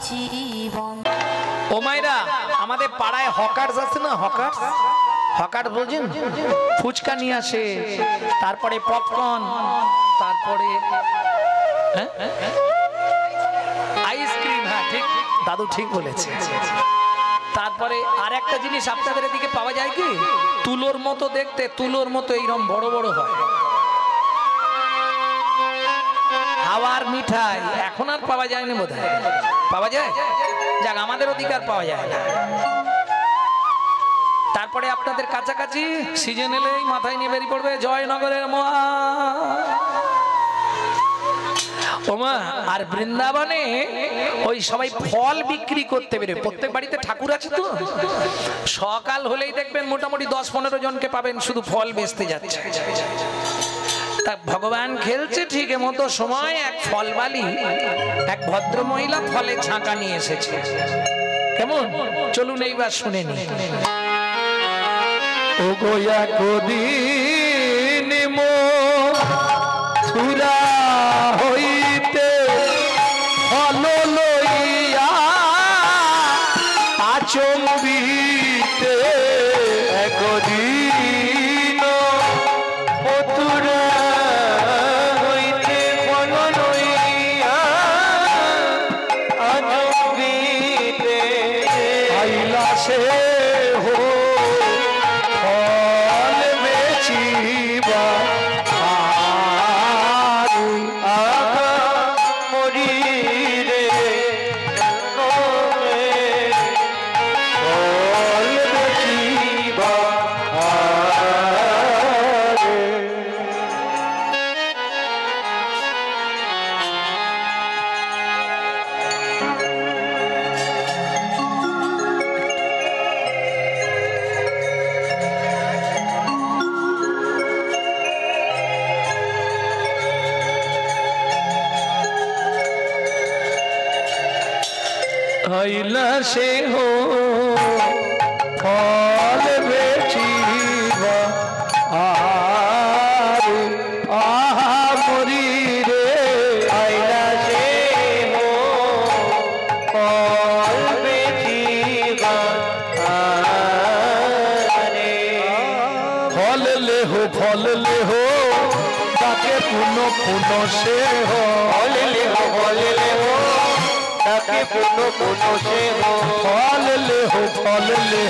জীবন। ও মাইরা, আমাদের পাড়ায় হকার্স আছে না, হকার্স, হকার বোঝেন, ফুচকা নিয়ে আসে, তারপরে পপকর্ন, তারপরে আইসক্রিম। হ্যাঁ ঠিক, দাদু ঠিক বলেছে। তারপরে আর একটা জিনিস আপনাদের এদিকে পাওয়া যায় কি, তুলোর মতো দেখতে, তুলোর মতো এইরকম বড় বড় হয়, হাওয়ার মিঠাই। এখন আর পাওয়া যায় না বোধহয়, পাওয়া যায়, যাক আমাদের অধিকার পাওয়া যায় না। তারপরে আপনাদের কাছাকাছি সিজন এলেই মাথায় নিয়ে বেরিয়ে পড়বে জয়নগরের মোয়া। ওমা, আর বৃন্দাবনে ওই সবাই ফল বিক্রি করতে বেরোয়। প্রত্যেক বাড়িতে ঠাকুর আছে তো, সকাল হলেই দেখবেন মোটামুটি 10-15 জনকে পাবেন শুধু ফল বেচতে যাচ্ছে। তা ভগবান খেলছে ঠিক মতো সময় এক ফলবালি, এক ভদ্র মহিলা ফলে ছাঁকা নিয়ে এসেছে। কেমন, চলুন এইবার শুনে নি। ও গোয়া কদিন মথুরা হইতে ফল লইয়া আচম্বিতে, একদিন মথুরা হইতে ফল লইয়া আচম্বিতে আইলা সে হো ফল বেচিবা আইলা সে হো ফল বেচিবা আরে আহা মরি রে, আইলা সে হো ফল বেচিবা আরে ফল লে হো তাকে পুন পুন সে হো, ফল লে হো তাকে পুন পুন সে হো, ফল লে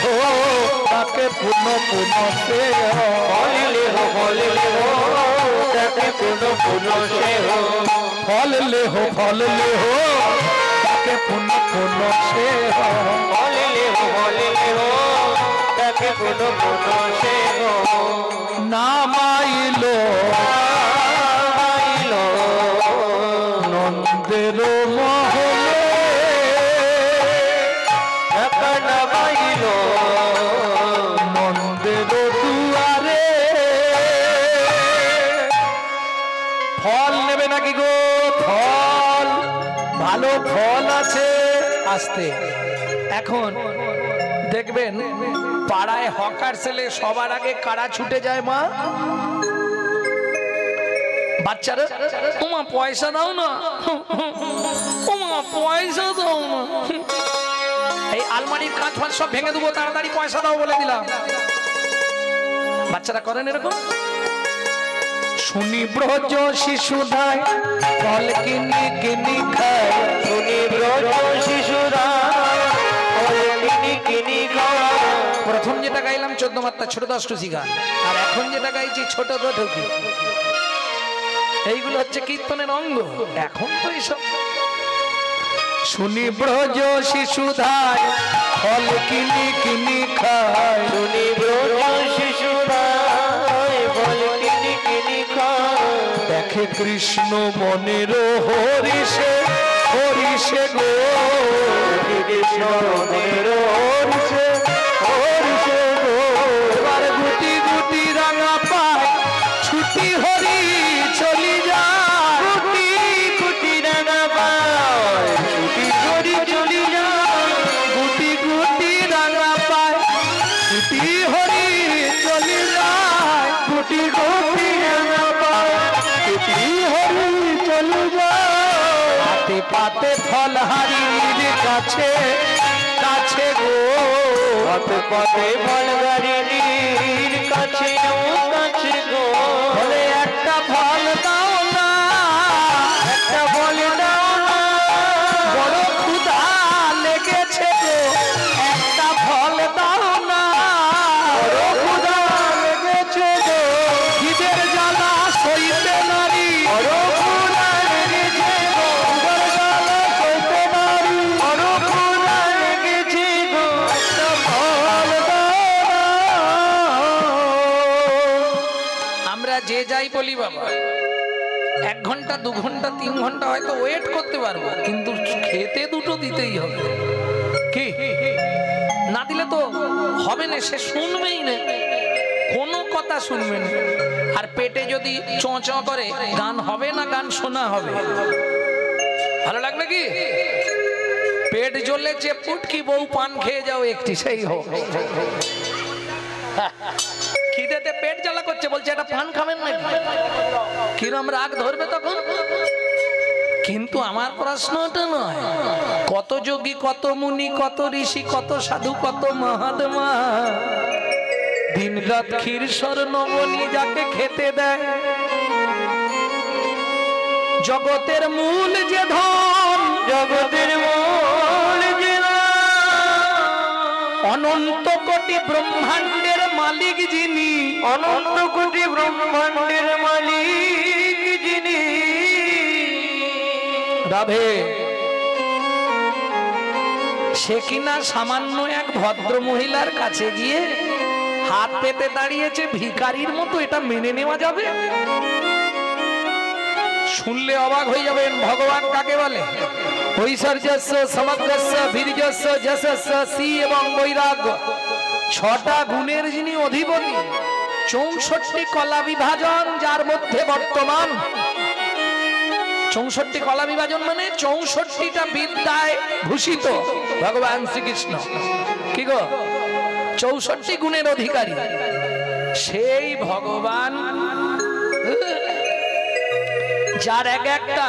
হো তাকে পুন পুন সে হো, ফল লে হো তাকে পুন পুন সে হো, ফল লে হো তাকে পুন পুন সে হো, ফল লে হো তাকে পুন পুন সে হো। নামাইলো নন্দের মহলে, নন্দের দুয়ারে, ফল নেবে নাকি গো? ফল, ভালো ফল আছে, আসতে। এখন দেখবেন পাড়ায় হকার ছেলে সবার আগে কারা ছুটে যায়? মা, বাচ্চারা, ওমা পয়সা দাও না, ওমা পয়সা দাও না, এই আলমারির কাঁচ ফাঁচ সব ভেঙে দেবো, তাড়াতাড়ি পয়সা দাও বলে দিলাম। বাচ্চারা করেন এরকম। শুনি ব্রজ শিশুধায় ফল কিনি কিনি খায়, শুনি ব্রজ শিশুধায় ফল কিনি কিনি খায়। প্রথম যেটা গাইলাম 14 মাত্রা ছোট দশটুসি গান, আর এখন যেটা গাইছি ছোট দঠকি, এইগুলো হচ্ছে কীর্তনের অঙ্গ। এখন তো এইসব শুনি ব্রজ শিশুধায় ফল কিনি কিনি খায়, শুনি ব্রজ শিশুধায় ফল কিনি কিনি খায়। দেখে কৃষ্ণ মনের হরিষে হরিষে গো, কৃষ্ণ মনের হরিষে হরিষে গো। এবার গুটি গুটি রাঙা পায় ছুটি হরি চলি যায়, গুটি গুটি রাঙা পায় ছুটি হরি চলি যায়, গুটি গুটি রাঙা পায় ছুটি হরি চলি যায়, গুটি গুটি রাঙা পায় ছুটি হরি চলি যায়। পাতে পাতে ফলহারির কাছে কাছে গো, পাতে পাতে ফলহারির কাছে কাছে গো, বলে একটা ফল দাও না, একটা ফল দাও না, বড় ক্ষুধা লেগেছে গো, একটা ফল দাও না, বড় ক্ষুধা লেগেছে গো, খিদের জ্বালা সইতে নারী, বড় ক্ষুধা লেগেছে গো, খিদের জ্বালা সইতে নারী, বড় ক্ষুধা লেগেছে গো, একটা ফল দাও না। আমরা যে যাই বলি বাবা 1 ঘন্টা 2 ঘন্টা 3 ঘন্টা হয়তো ওয়েট করতে পারবো, কিন্তু খেতে দুটো দিতেই হবে। কি না দিলে তো হবে না, সে শুনবেই না, কোনো কথা শুনবে না। আর পেটে যদি চোঁচ করে গান হবে না, গান শোনা হবে। ভালো লাগবে কি? পেট জ্বলেছে পুটকি বউ পান খেয়ে যাও একটি, সেই হোক। খিদেতে পেট জ্বালা করছে, বলছে এটা পান খাবেন নাকি? কিরম রাগ ধরবে তখন? কিন্তু আমার প্রশ্নটা নয়, কত যোগী, কত মুনি, কত ঋষি, কত সাধু, কত মহাত্মা দিন রাত ক্ষীর স্বর্ণ বনি যাকে খেতে দেয়। জগতের মূল যে ধন, জগতের মূল যে অনন্ত কোটি ব্রহ্মাণ্ডের মালিক যিনি, অনন্ত কোটি ব্রহ্মাণ্ডের মালিক যিনি, রাধে, সে কিনা সামান্য এক ভদ্র মহিলার কাছে গিয়ে হাত পেতে দাঁড়িয়েছে ভিখারির মতো, এটা মেনে নেওয়া যাবে? শুনলে অবাক হয়ে যাবেন। ভগবান কাকে বলে? ঐশ্বর্যস্য, সমগ্রস্য, বীর্যস্য, যশস্য, শ্রী এবং বৈরাগ্য, 6টা গুণের যিনি অধিপতি, 64 কলা বিভাজন যার মধ্যে বর্তমান। 64 কলা বিভাজন মানে 64টা বিদ্যায় ভূষিত ভগবান শ্রীকৃষ্ণ। কি গো? 64 গুণের অধিকারী সেই ভগবান, যার এক একটা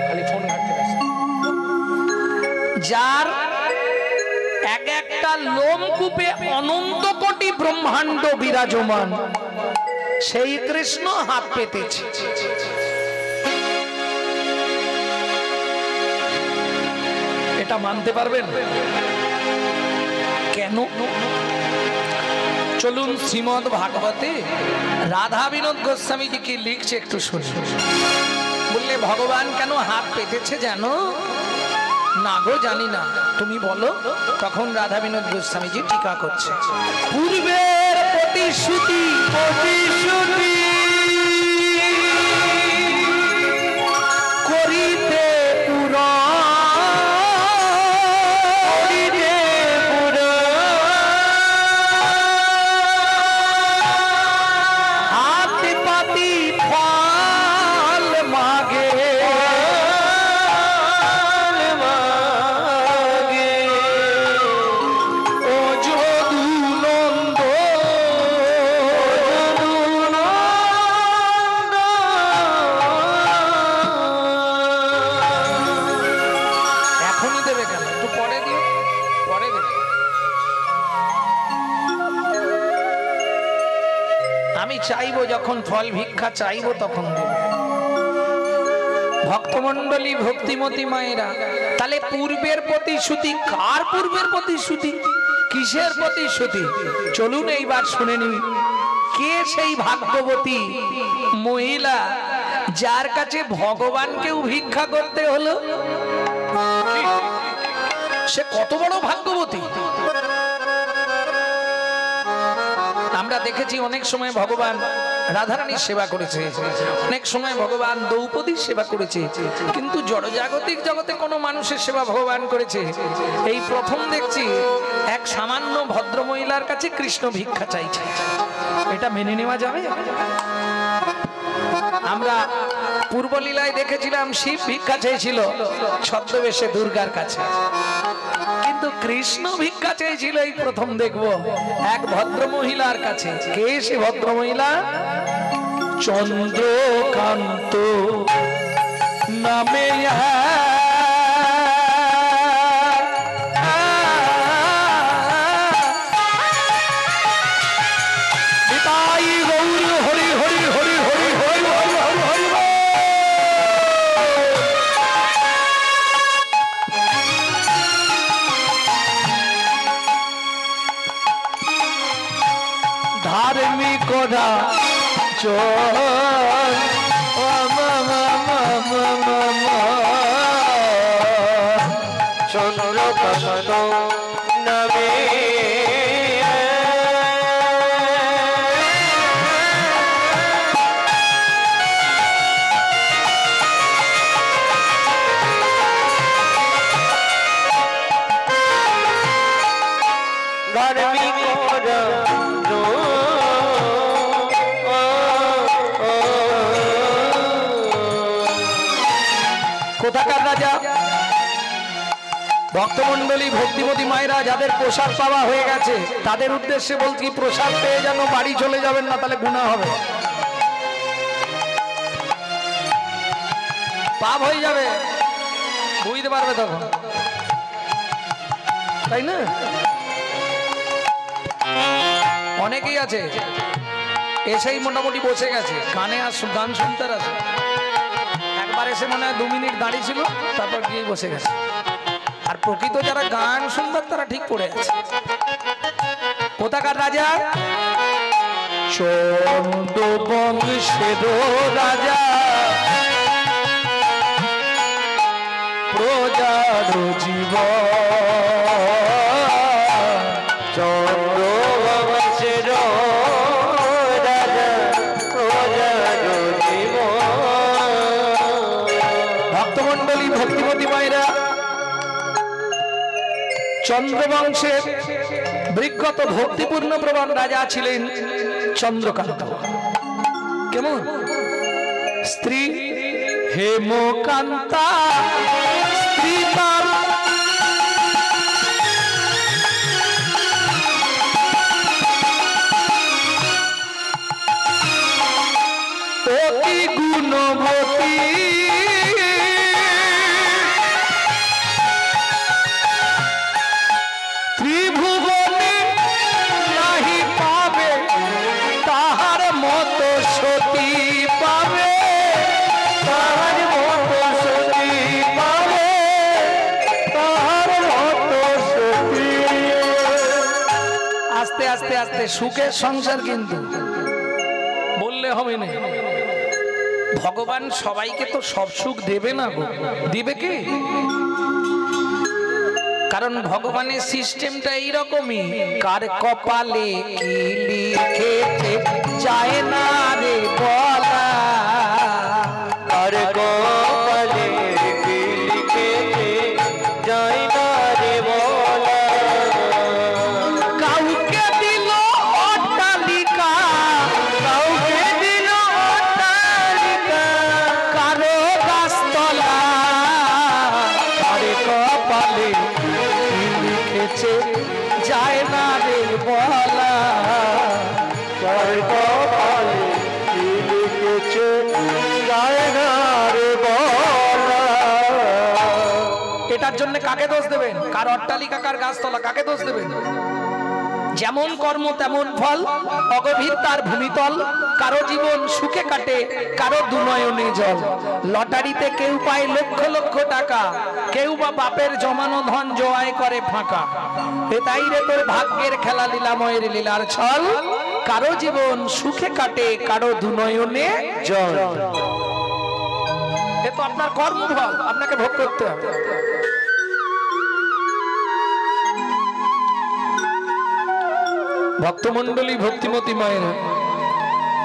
খালি ফোন ঘাটতে ব্যস্ত, যার এক একটা লোমকূপে অনন্ত কোটি ব্রহ্মাণ্ড বিরাজমান, সেই কৃষ্ণ হাত পেতেছে। এটা মানতে পারবেন? কেন? চলুন শ্রীমদ্ ভাগবতে রাধা বিনোদ গোস্বামীজি কি লিখছে একটু শুনি। বললে ভগবান কেন হাত পেতেছে জানো? না গো জানি না, তুমি বলো। তখন রাধা বিনোদ গোস্বামীজি টিকা করছে। পূর্বের প্রতিশ্রুতি প্রতিশ্রুতি করিতে চাইবো, যখন ফল ভিক্ষা চাইবো তখন দেবে। ভক্তমন্ডলী, ভক্তিমতী মায়েরা, তাহলে পূর্বের প্রতিশ্রুতি কার? পূর্বের প্রতিশ্রুতি কিসের প্রতিশ্রুতি? চলুন এইবার শুনে নিই। কে সেই ভাগ্যবতী মহিলা যার কাছে ভগবানকেও ভিক্ষা করতে হলো? সে কত বড় ভাগ্যবতী! আমরা দেখেছি অনেক সময় ভগবান রাধারানীর সেবা করেছে, অনেক সময় ভগবান দ্রৌপদীর সেবা করেছে, কিন্তু জড়জাগতিক জগতে কোনো মানুষের সেবা ভগবান করেছে এই প্রথম দেখছি। এক সামান্য ভদ্র মহিলার কাছে কৃষ্ণ ভিক্ষা চাইছে, এটা মেনে নেওয়া যাবে? আমরা পূর্বলীলায় দেখেছিলাম শিব ভিক্ষা চেয়েছিল ছদ্মবেশে দুর্গার কাছে, কিন্তু কৃষ্ণ ভিক্ষা চেয়েছিল এই প্রথম দেখব এক ভদ্র মহিলার কাছে। কে সে ভদ্র মহিলা? চন্দ্রকান্ত নামে নিতাই গৌর হরি হরি হরি হরি হরি হরি হরি হরি ধার্মিকরা চন্দ্রকান্ত নামে ধার্মিক কোথাকার রাজা ভক্তমন্ডলী ভক্তিমতী মায়েরা যাদের প্রসাদ পাওয়া হয়ে গেছে তাদের উদ্দেশ্যে বলছি প্রসাদ পেয়ে যেন বাড়ি চলে যাবেন না, তাহলে গুনাহ হবে, পাপ হয়ে যাবে, বুঝতে পারবে তখন, তাই না? অনেকেই আছে এসেই মোটামুটি বসে গেছে, কানে আর গান শুনতে আছে, একবার এসে মনে হয় 2 মিনিট দাঁড়িয়ে ছিল, তারপর গিয়ে বসে গেছে। আর প্রকৃত যারা গান শুনবেন তারা ঠিক পড়ে আছে। কোথাকার রাজা? চন্দ্র বংশের রাজা, প্রজার জীব, চন্দ্র বংশের রাজা প্রজার জীব। ভক্তমন্ডলী ভক্তিমতী মায়েরা, চন্দ্রবংশের বিখ্যাত ভক্তিপূর্ণ প্রবণ রাজা ছিলেন চন্দ্রকান্ত। কেমন? স্ত্রী হেমকান্তা, স্ত্রী তার অতি গুণবতী, ত্রিভুবনে নাহি পাবে তাহার মতো সতী পাবে, তাহার মতো সতী পাবে, তাহার মতো সতী। আস্তে আস্তে আস্তে সুখের সংসার কিন্তু বললে হবে না। ভগবান সবাইকে তো সব সুখ দেবে না গো, দিবে কি? কারণ ভগবানের সিস্টেমটা এইরকমই, কার কপালে কি লিখেছে যায় না রে বলা, আর কপালে কি লিখেছে যায় না রে বলা। কাউকে দিল অট্টালিকা, কাউকে দিল অট্টালিকা, কারো গাছতলা, কার কপালে কি লিখেছে যায় না রে বলা, কার কপালে কি লিখেছে যায় না রে বলা। এটার জন্য কাকে দোষ দেবেন? কার অট্টালিকা, কার গাছতলা, কাকে দোষ দেবেন? যেমন কর্ম তেমন ফল, অগভীর তার ভূমিতল, কারো জীবন সুখে কাটে, কারো দুনয়নে জল। লটারিতে কেউ পায় লক্ষ লক্ষ টাকা, কেউ বা বাপের জমানো ধন জয় করে ফাঁকা। এটাই রে তোর ভাগ্যের খেলা, লীলাময়ের লীলার ছল, কারো জীবন সুখে কাটে, কারো দুনয়নে জল। এ তো আপনার কর্মফল, আপনাকে ভোগ করতে হবে। ভক্তমন্ডলী ভক্তিমতী মায়েরা,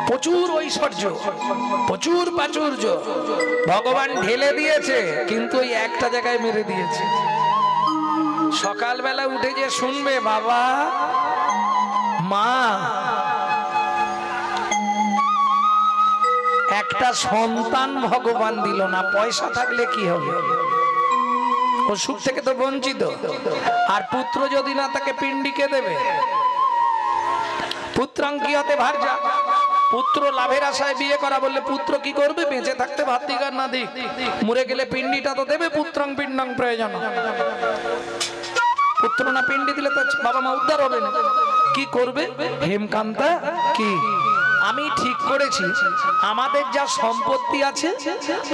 প্রচুর ঐশ্বর্য, প্রচুর প্রাচুর্য ভগবান ঢেলে দিয়েছে, কিন্তু ওই একটা জায়গায় মেরে দিয়েছে। সকালবেলা উঠে যে শুনবে, বাবা মা একটা সন্তান ভগবান দিল না, পয়সা থাকলে কি হবে? ও সুখ থেকে তো বঞ্চিত। আর পুত্র যদি না তাকে পিণ্ডিকে দেবে, পুত্রাঙ্কিয়তে ভার্যা, পুত্র লাভের আশায় বিয়ে করা, বললে পুত্র কি করবে? বেঁচে থাকতে ভাত দিক আর না দিক, মরে গেলে পিণ্ডিটা তো দেবে। পুত্রং পিণ্ডং প্রয়োজন, পুত্র না পিণ্ডি দিলে তো বাবা মা উদ্ধার হবে না। কি করবে? হেমকান্তা কি আমি ঠিক করেছি, আমাদের যা সম্পত্তি আছে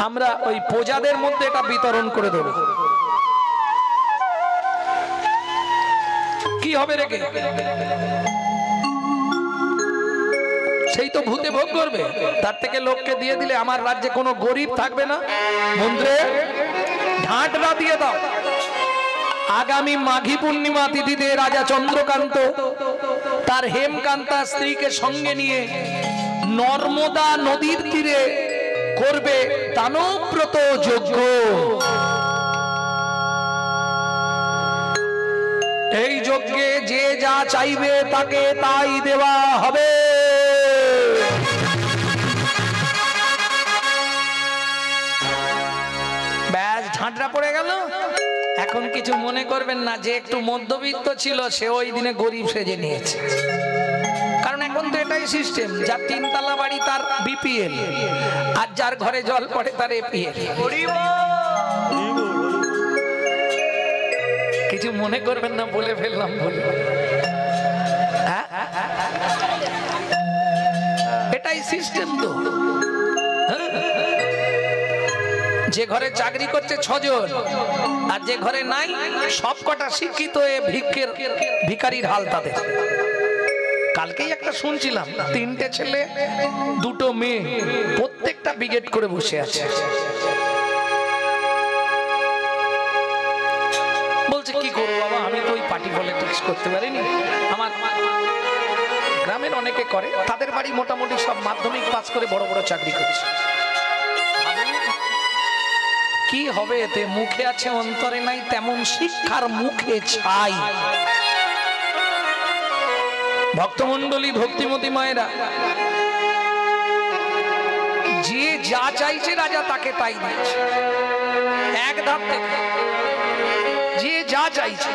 আমরা ওই প্রজাদের মধ্যে এটা বিতরণ করে দেব। কি হবে রেখে? সেই তো ভূতে ভোগ করবে, তার থেকে লোককে দিয়ে দিলে আমার রাজ্যে কোনো গরিব থাকবে না। মন্ত্রে ঢাঁটরা দিয়ে দাও, আগামী মাঘী পূর্ণিমা তিথিতে রাজা চন্দ্রকান্ত তার হেমকান্তা স্ত্রীকে সঙ্গে নিয়ে নর্মদা নদীর তীরে করবে দানব্রত যজ্ঞ। এই যজ্ঞে যে যা চাইবে তাকে তাই দেওয়া হবে। ব্যাস, ঝাঁটরা পড়ে গেল। এখন কিছু মনে করবেন না, যে একটু মধ্যবিত্ত ছিল সে ওই দিনে গরিব সেজে নিয়েছে। কারণ এখন তো এটাই সিস্টেম, যার তিনতলা বাড়ি তার বিপিএল, আর যার ঘরে জল পড়ে তার এপিএল। কিছু মনে করবেন না, বলে ফেললাম বলে। এটাই সিস্টেম তো। যে ঘরে চাকরি করছে 6 জন, আর যে ঘরে নাই সব কটা শিক্ষিত ভিখারির হাল তাদের। কালকেই একটা শুনছিলাম, 3টে ছেলে 2টো মেয়ে, প্রত্যেকটা ব্রিগেড করে বসে আছে। বলছে কি করবো বাবা, আমি তো ওই পার্টি পলিটিক্স করতে পারিনি। আমার গ্রামের অনেকে করে, তাদের বাড়ি মোটামুটি সব মাধ্যমিক পাস করে বড় বড় চাকরি করছে। কি হবে এতে? মুখে আছে অন্তরে নাই, তেমন শিক্ষার মুখে ছাই। ভক্তমণ্ডলী, ভক্তিমতী মায়েরা, যে যা চাইছে রাজা তাকে তাই দিয়েছে। এক ধাপ থেকে যে যা চাইছে,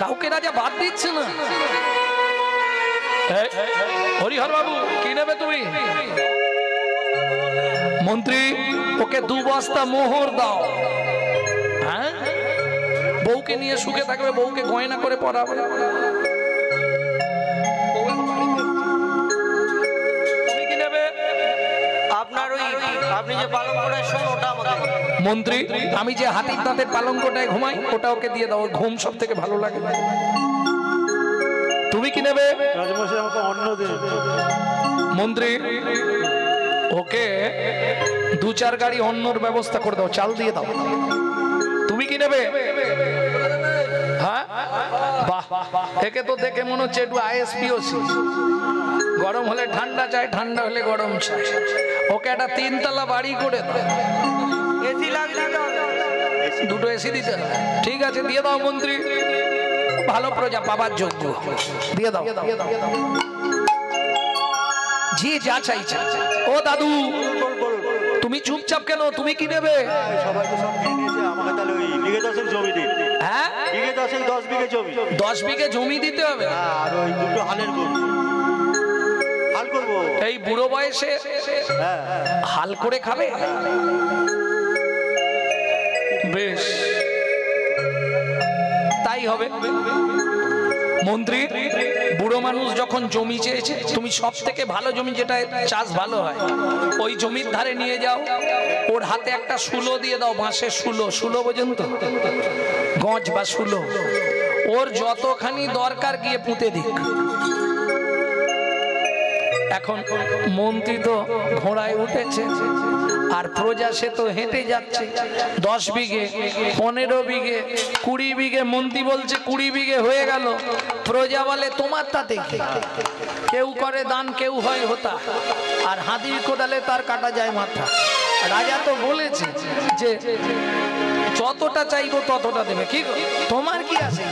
কাউকে রাজা বাদ দিচ্ছে না। হরিহর বাবু, কি নেবে তুমি? মন্ত্রী, ওকে 2 বস্তা মোহর দাও। হ্যাঁ, বউকে নিয়ে সুখে থাকবে, বউকে গয়না করে পরাবে। তুমি কি নেবে? আপনার ওই আপনি যে পালঙ্কটায় শোন ওটা আমাকে। মন্ত্রী, আমি যে হাতির দাঁতের পালঙ্কটায় ঘুমাই ওটা ওকে দিয়ে দাও, ঘুম সব থেকে ভালো লাগে। তুমি কি নেবে? রাজমশাই আমাকে অন্ন দিন। মন্ত্রী, ওকে 2-4 গাড়ি অন্নর ব্যবস্থা করে দাও, চাল দিয়ে দাও। তুমি কি নেবে? হ্যাঁ, বাহ, একে তো দেখে মনে হচ্ছে একটু আইএসপিওসি। গরম হলে ঠান্ডা চাই, ঠান্ডা হলে গরম চাই। ওকে একটা 3তলা বাড়ি করে দাও। এসি লাগবে, 2টো এসি দিতে হবে। ঠিক আছে, দিয়ে দাও মন্ত্রী, ভালো প্রজা পাবার যোগ্য, দিয়ে দাও। যে যা চাইছে। ও দাদু, তুমি চুপচাপ কেন? তুমি কি নেবে? সবাই তো সব নিয়ে নিয়েছে, আমাকে তাহলে ওই বিঘে 10 জমি দিন। হ্যাঁ, বিঘে 10 বিঘে জমি। 10 বিঘে জমি দিতে হবে। আর ওই 2টো হালের গরু হাল করবো। এই বুড়ো বয়সে হাল করে খাবে? বেশ, তাই হবে। মন্ত্রী, বুড়ো মানুষ যখন জমি চেয়েছে, তুমি সব থেকে ভালো জমি যেটা চাষ ভালো হয় ওই জমির ধারে নিয়ে যাও। ওর হাতে একটা শুলো দিয়ে দাও, বাঁশের শুলো। শুলো বোঝেন তো? গজ বা শুলো। ওর যতখানি দরকার গিয়ে পুঁতে দিক। এখন মন্ত্রী তো ঘোড়ায় উঠেছে, আর প্রজা সে তো হেঁটে যাচ্ছে। 10 বিঘে, 15 বিঘে, 20 বিঘে। মন্ত্রী বলছে 20 বিঘে হয়ে গেল। প্রজা বলে তোমার তাতে কি? কেউ করে দান, কেউ হয় হোতা, আর হাতির কোদালে তার কাটা যায় মাথা। রাজা তো বলেছে যে যতটা চাইবো ততটা দেবে, কি তোমার কি আছে?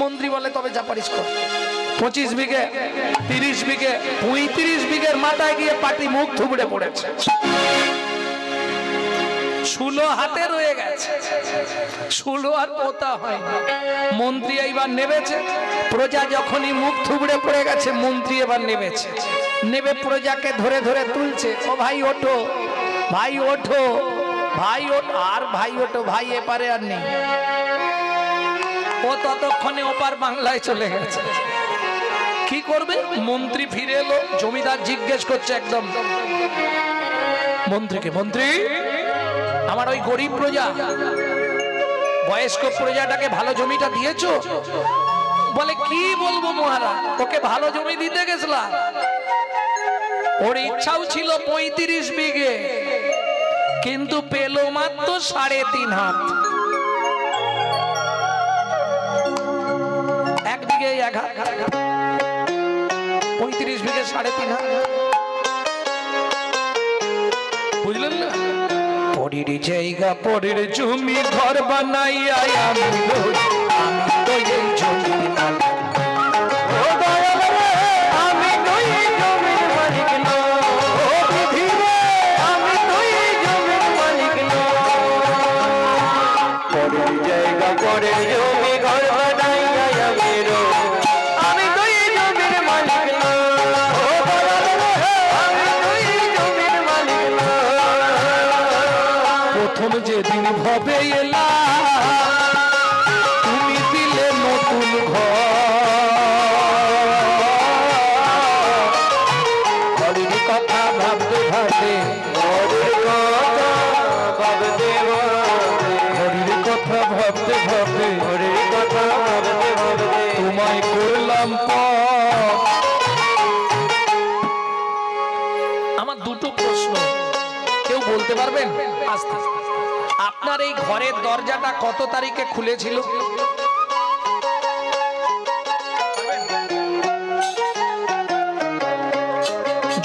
মন্ত্রী বলে তবে যা পারিস কর। 25 বিঘে, 30 বিঘে, 35 বিঘের মাথায় গিয়ে পাটি মুখ থুবড়ে পড়েছে। ষোলো হাতে রয়ে গেছে, ষোলো আর পোতা হয়। মন্ত্রী এইবার নেমেছে, প্রজা যখনই মুখ থুবড়ে পড়ে গেছে, মন্ত্রী এবার নেমেছে, নেবে প্রজাকে ধরে ধরে তুলছে। ও ভাই ওঠো, ভাই ওঠো, ভাই ওঠো, আর ভাই ওঠো, ভাই এপারে আর নেই। ও ততক্ষণে ওপার বাংলায় চলে গেছে। কি করবে? মন্ত্রী ফিরে এলো, জমিদার জিজ্ঞেস করছে একদম মন্ত্রীকে, মন্ত্রী আমার ওই গরিব প্রজা, বয়স্ক প্রজাটাকে ভালো জমিটা দিয়েছো? বলে কি বলবো মহারাজ, ওকে ভালো জমি দিতে গেছিলাম, ওর ইচ্ছাও ছিল 35 বিঘে, কিন্তু পেলো মাত্র 3.5 হাত। এক বিঘে 1 হাত, 35 বিঘে 3.5 হাত, বুঝলেন না? পরের জায়গা পরের জমি ঘর বানাইয়া আমি তো এই জমির মালিক। ও দয়াল রে, আমি তো এই জমির মালিক না। ও বিধি রে, আমি তো এই জমির মালিক না। পরের জায়গা পরের জমি ঘর বানাইয়া আমি তো এই জমির মালিক না। ও দয়াল রে, আমি তো এই জমির মালিক না। প্রথম যেদিন ভবে এলা তুমি দিলে নতুন ঘরের কথা ভাবতে ভাবতে, ঘরের কথা ভাবতে ভাবতে, ঘরের কথা ভাবতে ভাবতে, ঘরের কথা ভাবতে ভাবতে তোমায় করলাম আমার দুটো প্রশ্ন, কেউ বলতে পারবেন? আস্তে, আপনার এই ঘরের দরজাটা কত তারিখে খুলেছিল?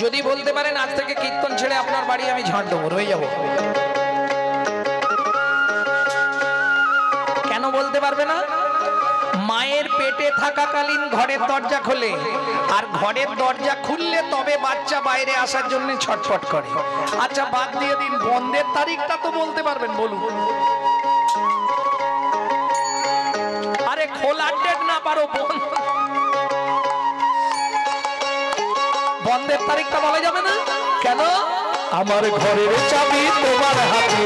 যদি বলতে পারেন, আজ থেকে কীর্তন ছেড়ে আপনার বাড়ি আমি ঝাঁট দেবো, রয়ে যাব। কেন বলতে পারবে না? মায়ের পেটে থাকাকালীন ঘরের দরজা খোলে, আর ঘরের দরজা খুললে তবে বাচ্চা বাইরে আসার জন্য ছটফট করে। আচ্ছা বাদ দিয়ে দিন, বন্ধের তারিখটা তো বলতে পারবেন, বলুন। আরে খোলার ডেট না পারো, বন্ধের তারিখটা বলা যাবে না কেন? আমার ঘরের চাবি তোমার হাতে,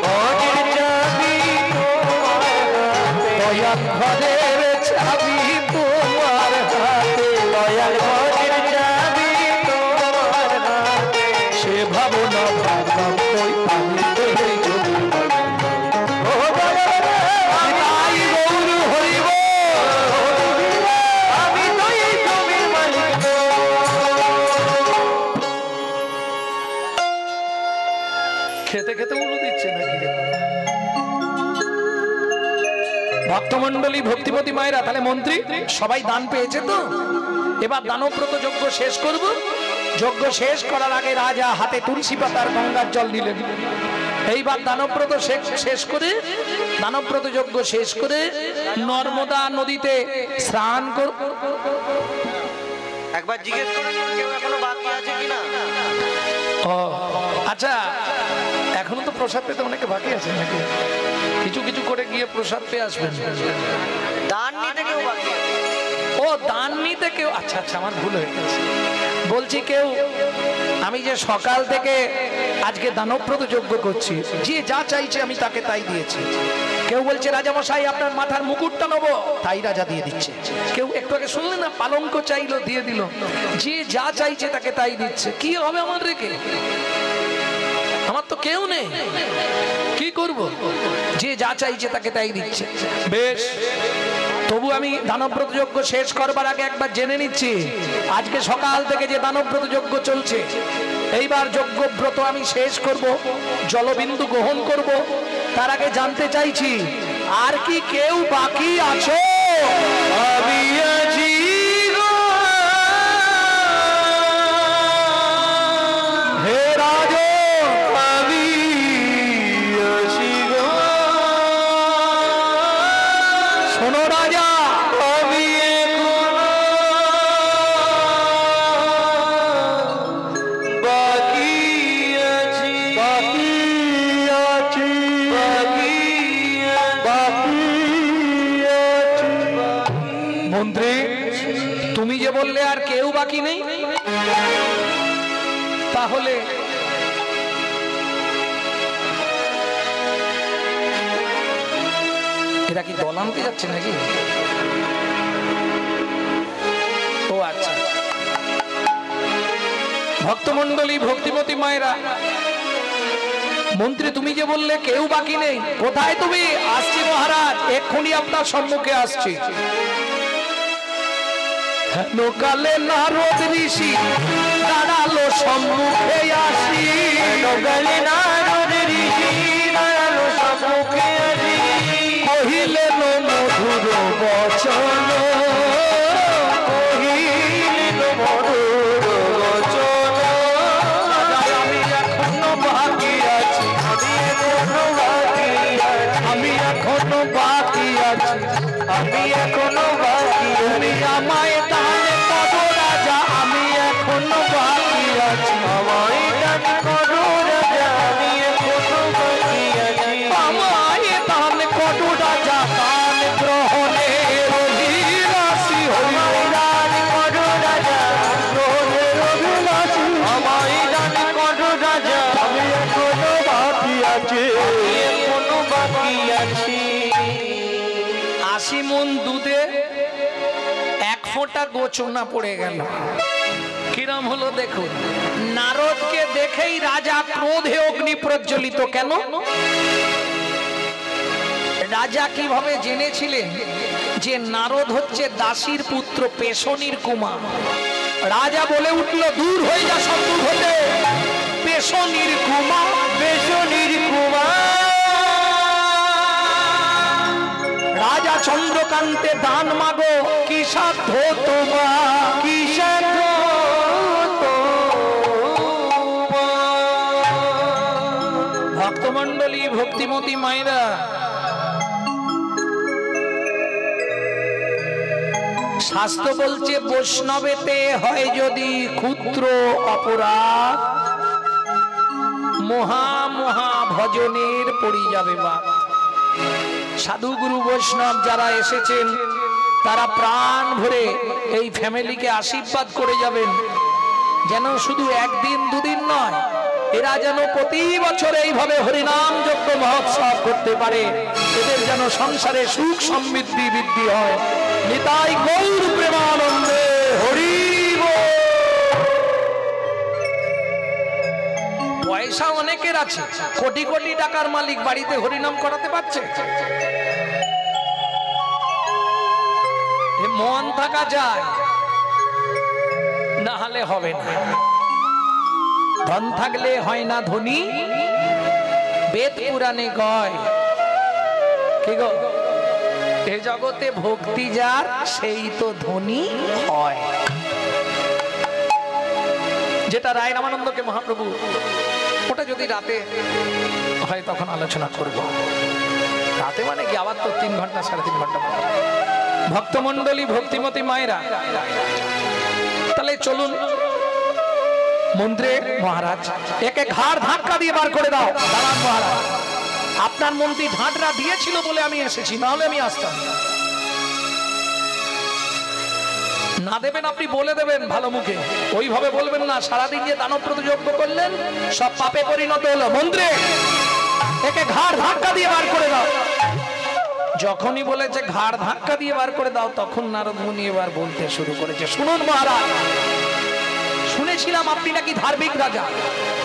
ঘরের চাবি তোমার হাতে, দয়াল ঘরের চাবি তোমার হাতে, দয়াল ঘরের চাবি তোমার হাতে। সে ভাবনা ভাবলাম কই আমি তো এই জমির মালিক। ও দয়াল রে, তাই গৌর হরিব, আমি তো এই জমির মালিক না। খেতে খেতে উলু দিচ্ছে নাকি রে? ভক্তমন্ডলী, ভক্তিপতি মায়েরা, তাহলে মন্ত্রী সবাই দান পেয়েছে তো? এবার দানব্রত যজ্ঞ শেষ করব। যজ্ঞ শেষ করার আগে রাজা হাতে তুলসী পাতার গঙ্গার জল দিলেন। এইবার দানব্রত শেষ করে, দানব্রত যজ্ঞ শেষ করে নর্মদা নদীতে স্নান কর। একবার জিজ্ঞেস করে নিন কেউ এখনো বাকি আছে কিনা। ও আচ্ছা, এখনো তো প্রসাদ পেতে অনেকে বাকি আছে নাকি? কিছু কিছু করে গিয়ে প্রসাদ পেয়ে আসবেন। দান নিতে কেউ বাকি আছে। ও দান নিতে কেউ, আচ্ছা আচ্ছা, আমার ভুল হয়ে গেছে। বলছি কেউ, আমি যে সকাল থেকে আজকে দানব্রত যজ্ঞ করছি, যে যা চাইছে আমি তাকে তাই দিয়েছি। কেউ বলছে রাজামশাই আপনার মাথার মুকুটটা নেবো, তাই রাজা দিয়ে দিচ্ছে। কেউ একটু আগে শুনলেন না, পালঙ্ক চাইলো, দিয়ে দিল। যে যা চাইছে তাকে তাই দিচ্ছে। কি হবে আমার রেখে? আমার তো কেউ নেই, কি করব? যে যা চাইছে তাকে তাই দিচ্ছে। বেশ, তবু আমি দানব্রত যজ্ঞ শেষ করবার আগে একবার জেনে নিচ্ছি, আজকে সকাল থেকে যে দানব্রত যজ্ঞ চলছে, এইবার যজ্ঞব্রত আমি শেষ করব, জলবিন্দু গ্রহণ করব। তার আগে জানতে চাইছি, আর কি কেউ বাকি আছো? আমি আছি গো, হে রাজ, আমি আছি গো, শোনো রাজা, আমি এখনো বাকি আছি, বাকি আছি। মন্ত্রী তুমি যে বললে আর কেউ বাকি নেই, তাহলে এরা কি দল আনতে যাচ্ছে নাকি? ও আচ্ছা, ভক্তমন্ডলী ভক্তিমতী মায়েরা, মন্ত্রী তুমি যে বললে কেউ বাকি নেই, কোথায় তুমি? আসছি মহারাজ, এক্ষুনি আপনার সম্মুখে আসছি। লোকালে নারদ ঋষি দাঁড়ালো সম্মুখে আসি, লোকালে নারদ ঋষি দাঁড়ালো সম্মুখে আসি, কহিলেন মধুর বচন, কহিলেন মধুর বচন, আমি এখনো বাকি আছি, আমি এখনো বাকি আছি, আমি এখনো বাকি তুমি আমায় দান করো রাজা, আমি এখনো বাকি আছি, আমায় দান করো রাজা, আমি এখনো বাকি আছি, আমায় দান করো রাজা, দান গ্রহণের অভিলাষী হই, আমায় দান করো রাজা, গ্রহণের অভিলাষী, আমায় দান করো রাজা, আমি এখনো বাকি আছি, আমি এখনো বাকি আছি। 80 মণ দুধে 1 ফোঁটা গোচনা পড়ে গেল। কিরম হলো দেখুন, নারদকে দেখেই রাজা ক্রোধে অগ্নি প্রজ্বলিত। কেন? রাজা কিভাবে জেনেছিলেন যে নারদ হচ্ছে দাসীর পুত্র, পেশনির কুমার? রাজা বলে উঠল, দূর হয়ে যা শত্রু হতে, পেশনির কুমার, পেশনির কুমার, রাজা চন্দ্রকান্তে দান মাগো, কি সাধ্য তোমার, কি সাধ্য ভক্তমন্ডলী ভক্তিমতী মায়েরা, শাস্ত্র বলছে বৈষ্ণবেতে হয় যদি ক্ষুদ্র অপরাধ, মহা মহা ভজনের পড়ি যাবে বা। সাধু গুরু বৈষ্ণব যারা এসেছেন তারা প্রাণ ভরে এই ফ্যামিলিকে আশীর্বাদ করে যাবেন, যেন শুধু একদিন দুদিন নয়, এরা যেন প্রতি বছর এইভাবে হরিনাম যজ্ঞ মহোৎসব করতে পারে, এদের যেন সংসারে সুখ সমৃদ্ধি বৃদ্ধি হয়। নিতাই গৌর প্রেমানন্দে হরি বল। পয়সা অনেকের আছে, কোটি কোটি টাকার মালিক, বাড়িতে হরিনাম করাতে পারছে? মন থাকা যায়, না হলে হবে না। ধন থাকলে হয় না ধনী, বেদ পুরাণে কয় কি গো, এ জগতে ভক্তি যার সেই তো ধনী হয়। যেটা রায় রামানন্দকে মহাপ্রভু, ওটা যদি রাতে হয় তখন আলোচনা করব। রাতে মানে কি, আবার তো 3 ঘন্টা 3.5 ঘন্টা। ভক্তমন্ডলী ভক্তিমতী মায়েরা, তাহলে চলুন মন্ত্রে মহারাজ, একে ঘাড় ধাক্কা দিয়ে বার করে দাও। দাঁড়ান মহারাজ, আপনার মন্ত্রী ঢাঁটরা দিয়েছিল বলে আমি এসেছি, না হলে আমি আসতাম না। দেবেন আপনি বলে দেবেন ভালো মুখে, ওইভাবে বলবেন না সারাদিন যে দানব প্রতিযজ্ঞ করলেন সব পাপে পরিণত হলো। মন্ত্রে একে ঘাড় ধাক্কা দিয়ে বার করে দাও। যখনই বলেছে ঘাড় ধাক্কা দিয়ে বার করে দাও, তখন নারদ মুনি এবার বলতে শুরু করেছে, শুনুন মহারাজ, শুনেছিলাম আপনি নাকি ধার্মিক রাজা,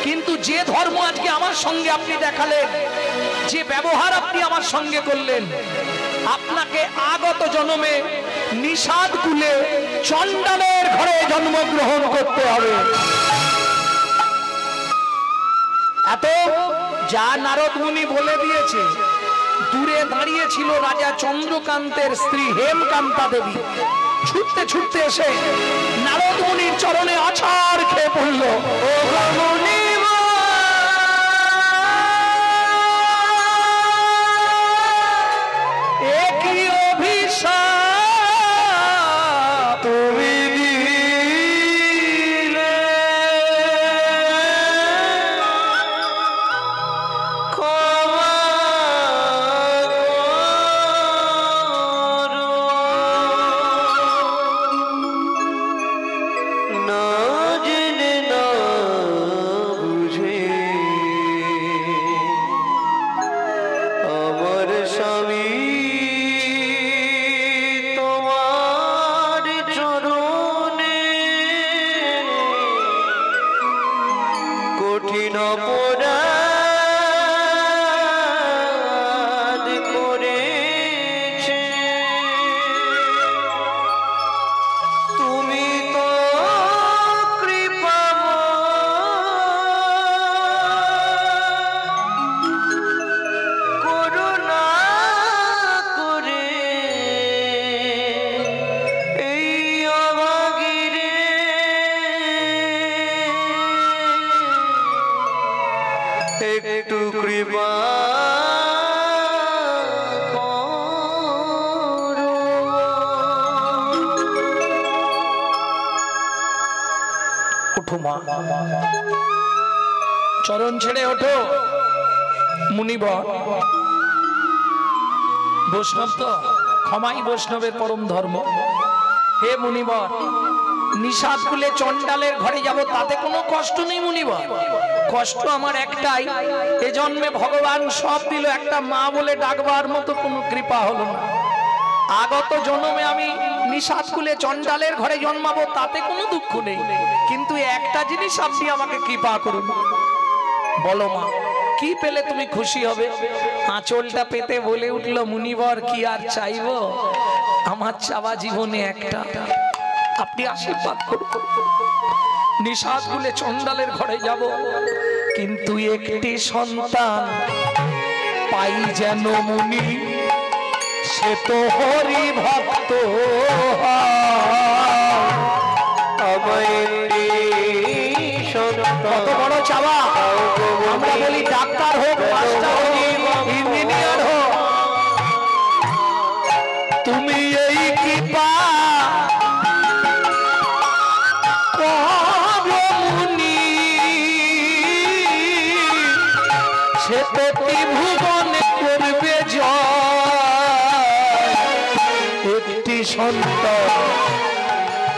কিন্তু যে ধর্ম আজকে আমার সঙ্গে আপনি দেখালেন, যে ব্যবহার আপনি আমার সঙ্গে করলেন, আপনাকে আগত জন্মে নিষাদ কুলে চণ্ডালের ঘরে জন্মগ্রহণ করতে হবে। এত যা নারদ মুনি বলে দিয়েছে, দূরে দাঁড়িয়ে ছিল রাজা চন্দ্রকান্তের স্ত্রী হেমকান্তা দেবী। ছুটতে ছুটতে এসে নারদ মুনির চরণে আছাড় খেয়ে পড়ল। ও মুনি, একই অভিশাপ তুমি দিলে, ক্ষমা করো। কঠিন অপরাধ করেছে, তুমি তো কৃপাময়, করুণা করে এই অভাগীরে একটু কৃপা করো। ওঠো মা, চরণ ছেড়ে ওঠো। মুনিবর, বৈষ্ণব তো, ক্ষমাই বৈষ্ণবের পরম ধর্ম। হে মুনিবর, নিষাদ খুলে চণ্ডালের ঘরে যাব তাতে কোনো কষ্ট নেই মুনিবর। কষ্ট আমার একটাই, এ জন্মে ভগবান সব দিল, একটা মা বলে ডাকবার মতো কোনো কৃপা হলো না। আগত জন্মে আমি নিষাদ খুলে চণ্ডালের ঘরে জন্মাবো তাতে কোনো দুঃখ নেই, কিন্তু একটা জিনিস আপনি আমাকে কৃপা করুন। বলো মা, কি পেলে তুমি খুশি হবে? আঁচলটা পেতে বলে উঠল মুনিবর, কি আর চাইবো, আমার চাওয়া জীবনে একটা, আপনি আশীর্বাদ করুন। নিষাদ খুলে চণ্ডালের ঘরে যাব, কিন্তু একটি সন্তান পাই যেন মুনি, সে তো হরি ভক্ত। কত বড় চাওয়া! আমরা বলি ডাক্তার হোক, মাস্টার হোক, ইঞ্জিনিয়ার হোক, তুমি এই কৃপা করো মুনি, সে তো ত্রিভুবনে করবে জয়। একটি সন্তান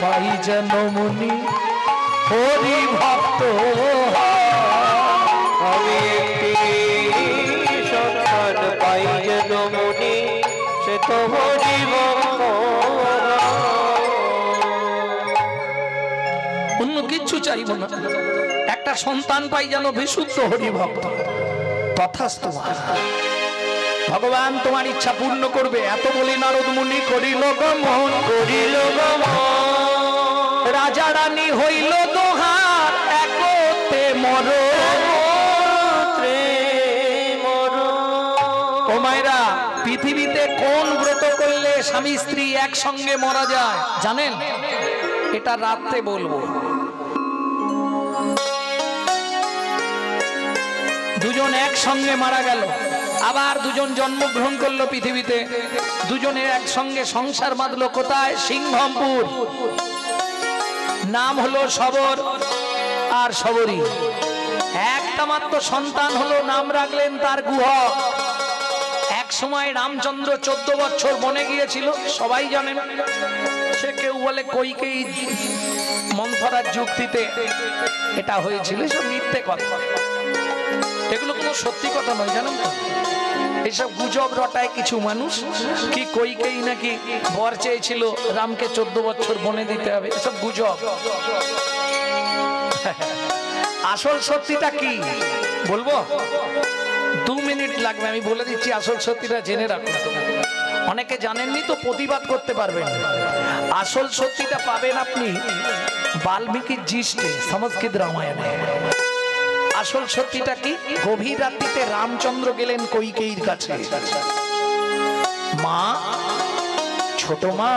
পাই যেন মুনি, হরি ভক্ত। আমি একটি সন্তান পাই যেন মুনি, সে তো হরি ভক্ত। অন্য কিচ্ছু চাইব না, একটা সন্তান পাই যেন বিশুদ্ধ হরি ভক্ত। তথাস্তু মা। ভগবান তোমার ইচ্ছা পূর্ণ করবে। এত বলি নারদ মুনি করিল গমন, করিল গমন, রাজা রানী হইল দোহার, একতে মরণ। ও মায়েরা, পৃথিবীতে কোন ব্রত করলে স্বামী স্ত্রী একসঙ্গে মারা যায় জানেন? এটা রাত্রে বলবো। দুজন একসঙ্গে মারা গেল, আবার দুজন জন্মগ্রহণ করলো পৃথিবীতে, দুজনের একসঙ্গে সংসার বাঁধলো। কোথায়? সিংহমপুর। নাম হলো সবর আর সবরী। একটা মাত্র সন্তান হলো, নাম রাখলেন তার গুহক। এক সময় রামচন্দ্র 14 বছর বনে গিয়েছিল, সবাই জানেন। সে কেউ বলে কইকেই মন্থরার যুক্তিতে এটা হয়েছিল, সব মিথ্যে কথা, এগুলো কোনো সত্যি কথা নয় জানেন তো। এইসব গুজব রটায় কিছু মানুষ, কি কইকেই নাকি বর চেয়েছিল রামকে 14 বছর বনে দিতে হবে, এসব গুজব। আসল সত্যিটা কি বলবো? 2 মিনিট লাগবে, আমি বলে দিচ্ছি আসল সত্যিটা জেনে রাখুন। অনেকে জানেননি তো প্রতিবাদ করতে পারবেন। আসল সত্যিটা পাবেন আপনি বাল্মীকির জিষ্টে, সংস্কৃত রামায়ণে। আসল সত্যিটা কি? গভীর রাত্রিতে রামচন্দ্র গেলেন কইকেয়ীর কাছে। মা, ছোট মা,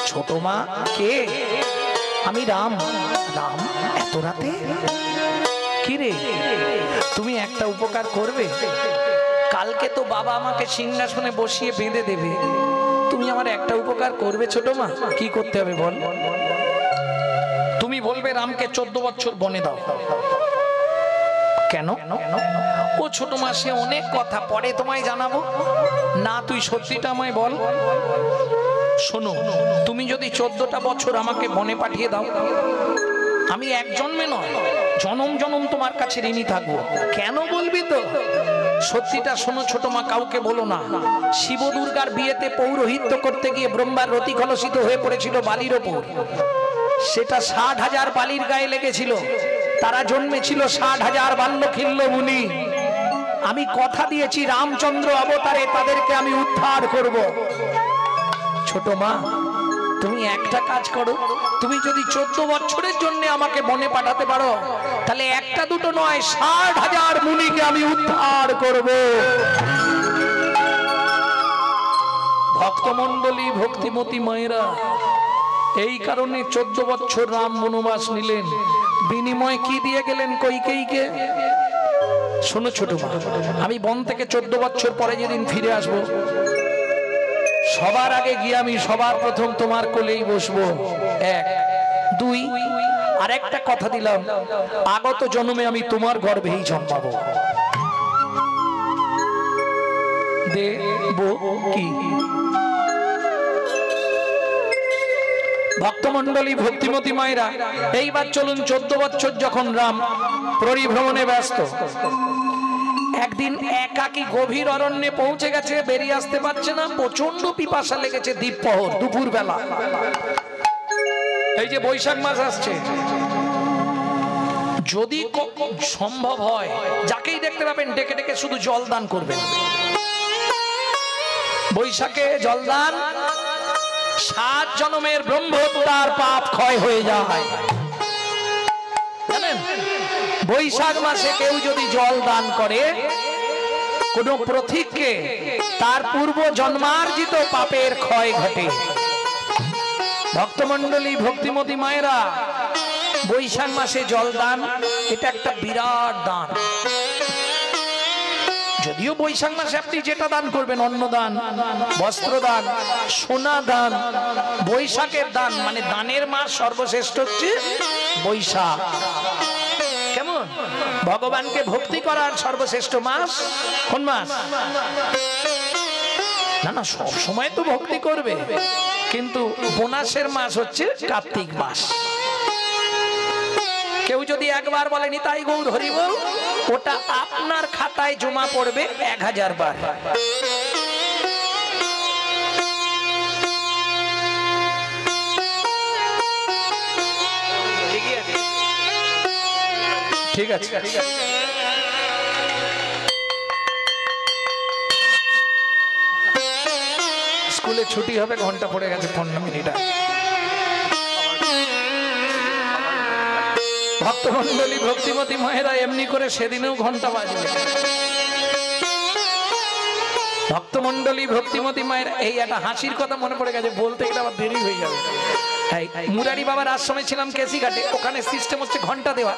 ছোট মা কে? আমি রাম। রাম, এত রাতে? কি রে, তুমি একটা উপকার করবে? কালকে তো বাবা আমাকে সিংহাসনে বসিয়ে বেঁধে দেবে, তুমি আমার একটা উপকার করবে ছোট মা? কি করতে হবে বল? তুমি বলবে রামকে 14 বছর বনে দাও। কেন? ও ছোট মা, সে অনেক কথা, পরে তোমায় জানাবো। না, তুই সত্যিটা আমায় বল। শোনো, তুমি যদি 14টা বছর আমাকে বনে পাঠিয়ে দাও, আমি এক জন্মে নয়, জনম জনম তোমার কাছে ঋণী থাকবো। কেন বলবি তো? সত্যিটা শোনো ছোট মা, কাউকে বলো না। শিব দুর্গার বিয়েতে পৌরোহিত্য করতে গিয়ে ব্রহ্মার রতি কলসিত হয়ে পড়েছিল বালির ওপর। সেটা 60,000 বালির গায়ে লেগেছিল। তারা জন্মেছিল 60,000 বাল্যখিল্য মুনি। আমি কথা দিয়েছি রামচন্দ্র অবতারে তাদেরকে আমি উদ্ধার করব। ছোট মা, তুমি একটা কাজ করো, তুমি যদি 14 বছরের জন্য আমাকে বনে পাঠাতে পারো, তাহলে একটা দুটো নয় 60,000 মুনিকে আমি উদ্ধার করব। ভক্তমণ্ডলী, ভক্তিমতী মায়েরা, এই কারণে 14 বছর রাম বনবাস নিলেন। বিনিময় কি দিয়ে গেলেন কইকেয়ীকে? শোনো ছোট মা, আমি বন থেকে 14 বছর পরে যেদিন ফিরে আসব, সবার আগে গিয়ে আমি সবার প্রথম তোমার কোলেই বসবো। 1 2 আর একটা কথা দিলাম, আগত জন্মে আমি তোমার গর্ভেই জন্মাবো। দেব কি? ভক্তমণ্ডলী, ভক্তিমতী মায়েরা, এইবার চলুন 14 বছর যখন রাম পরিভ্রমণে ব্যস্ত, একদিন একাকী গভীর অরণ্যে পৌঁছে গেছে, বেরিয়ে আসতে পারছে না, প্রচন্ড পিপাসা লেগেছে। দ্বীপপহর, দুপুর বেলা, এই যে বৈশাখ মাস আসছে, যদি সম্ভব হয় যাকেই দেখতে পাবেন ডেকে ডেকে শুধু জল দান করবেন। বৈশাখে জলদান, 7 জন্মের ব্রহ্মহত্যার পাপ ক্ষয় হয়ে যায়। জানেন, বৈশাখ মাসে কেউ যদি জল দান করে কোন পথিককে, তার পূর্ব জন্মার্জিত পাপের ক্ষয় ঘটে। ভক্তমণ্ডলী, ভক্তিমতী মায়েরা, বৈশাখ মাসে জল দান এটা একটা বিরাট দান। যদিও বৈশাখ মাসে আপনি যেটা দান করবেন, অন্নদান, বস্ত্রদান, সোনা দান, বৈশাখের দান মানে দানের মাস সর্বশ্রেষ্ঠ হচ্ছে বৈশাখ। কেমন? ভগবানকে ভক্তি করার সর্বশ্রেষ্ঠ মাস কোন মাস? না না, সব সময় তো ভক্তি করবে, কিন্তু বোনাসের মাস হচ্ছে কার্তিক মাস। কেউ যদি একবার বলেনি তাই গৌর হরি বল, ওটা আপনার খাতায় জমা পড়বে 1000 বার। ঠিক আছে, স্কুলে ছুটি হবে, ঘন্টা পড়ে গেছে 15 মিনিট। ভক্তমণ্ডলী, ভক্তিমতী মায়েরা, এমনি করে সেদিনেও ঘন্টা বাজবে। ভক্তমণ্ডলী, ভক্তিমতী মায়ের, এই একটা হাসির কথা মনে পড়ে গেছে, বলতে গেলে আবার দেরি হয়ে যাবে। মুরারি বাবার আশ্রমে ছিলাম কেসিঘাটে, ওখানে সিস্টেম হচ্ছে ঘন্টা দেওয়া।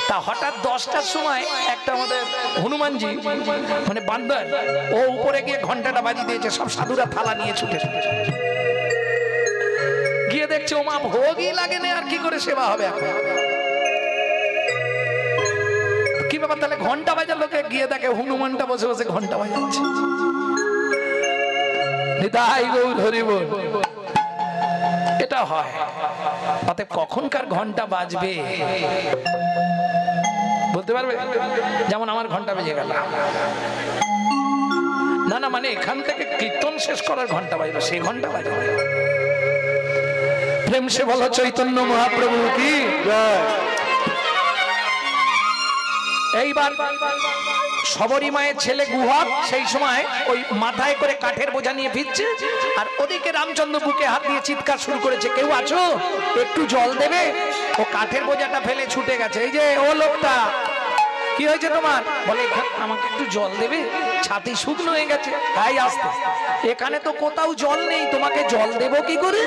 তা হঠাৎ 10টার সময় একটা আমাদের হনুমানজি মানে বান্দর, ও উপরে গিয়ে ঘন্টাটা বাজিয়ে দিয়েছে। সব সাধুরা থালা নিয়ে ছুটে গিয়ে দেখছে ও মা ভোগই লাগে না, আর কি করে সেবা হবে এখন? কি ব্যাপার? তাহলে ঘন্টা বাজার লোকে গিয়ে দেখে হনুমানটা বসে বসে ঘন্টা বাজাচ্ছে। নিতাই গৌর হরি বল। এটা হয়। অতএব কখনকার ঘন্টা বাজবে বলতে পারবে? যেমন আমার ঘন্টা বেজে গেল, না না মানে এখান থেকে কীর্তন শেষ করার ঘন্টা বাজলো, সেই ঘন্টা বাজবে। প্রেম সে বলো চৈতন্য মহাপ্রভু কি। এইবার সবরী মায়ের ছেলে গুহক সেই সময় ওই মাথায় করে কাঠের বোঝা নিয়ে ফিরছে, আর ওদিকে রামচন্দ্র বুকে হাত দিয়ে চিৎকার শুরু করেছে, কেউ আছো একটু জল দেবে? ও কাঠের বোঝাটা ফেলে ছুটে গেছে। এই যে ও লোকটা, কি হয়েছে তোমার? বলে আমাকে একটু জল দেবে, ছাতি শুকনো হয়ে গেছে। তাই আসতে, এখানে তো কোথাও জল নেই, তোমাকে জল দেবো কি করে?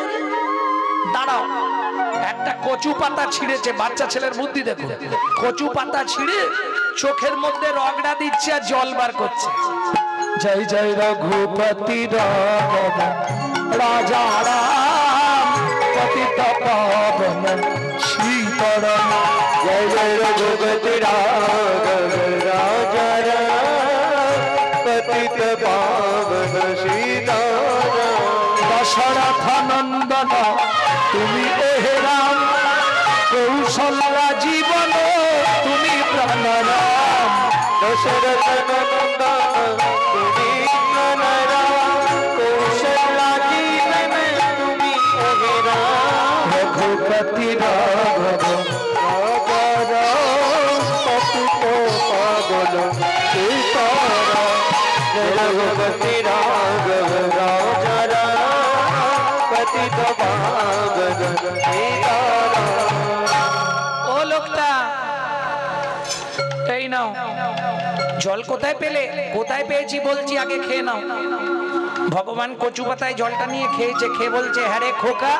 দাঁড়াও, একটা কচু পাতা ছিঁড়েছে, বাচ্চা ছেলের বুদ্ধি দেখো, কচু পাতা ছিঁড়ে চোখের মধ্যে রগড়া দিচ্ছে আর জল বার করছে। জয় জয় রঘুপতি রাজা রাম পতিত পাবন সীতারাম। জয় জয় রঘুপতি রাজা রাম পতিত পাবন সীতারাম। দশরথ নন্দন তুমি এহে রাম, কৌশল্যা জীবন তুমি প্রাণরাম। দশরথ নন্দন তুমি প্রাণরাম, কৌশল্যা জীবন তুমি এহে রাম। রঘুপতি রাঘব बोलो सीताराम जय रघुपति राघव राजा राम पतित पावन सीताराम। ও লোকটা, এই নাও জল। কোথায় পেলে? কোথায় পেয়েছি বলছি, আগে খেয়ে নাও। ভগবান কচু পাতায় জলটা নিয়ে খেয়েছে, খেয়ে বলছে, হ্যাঁ রে খোকা,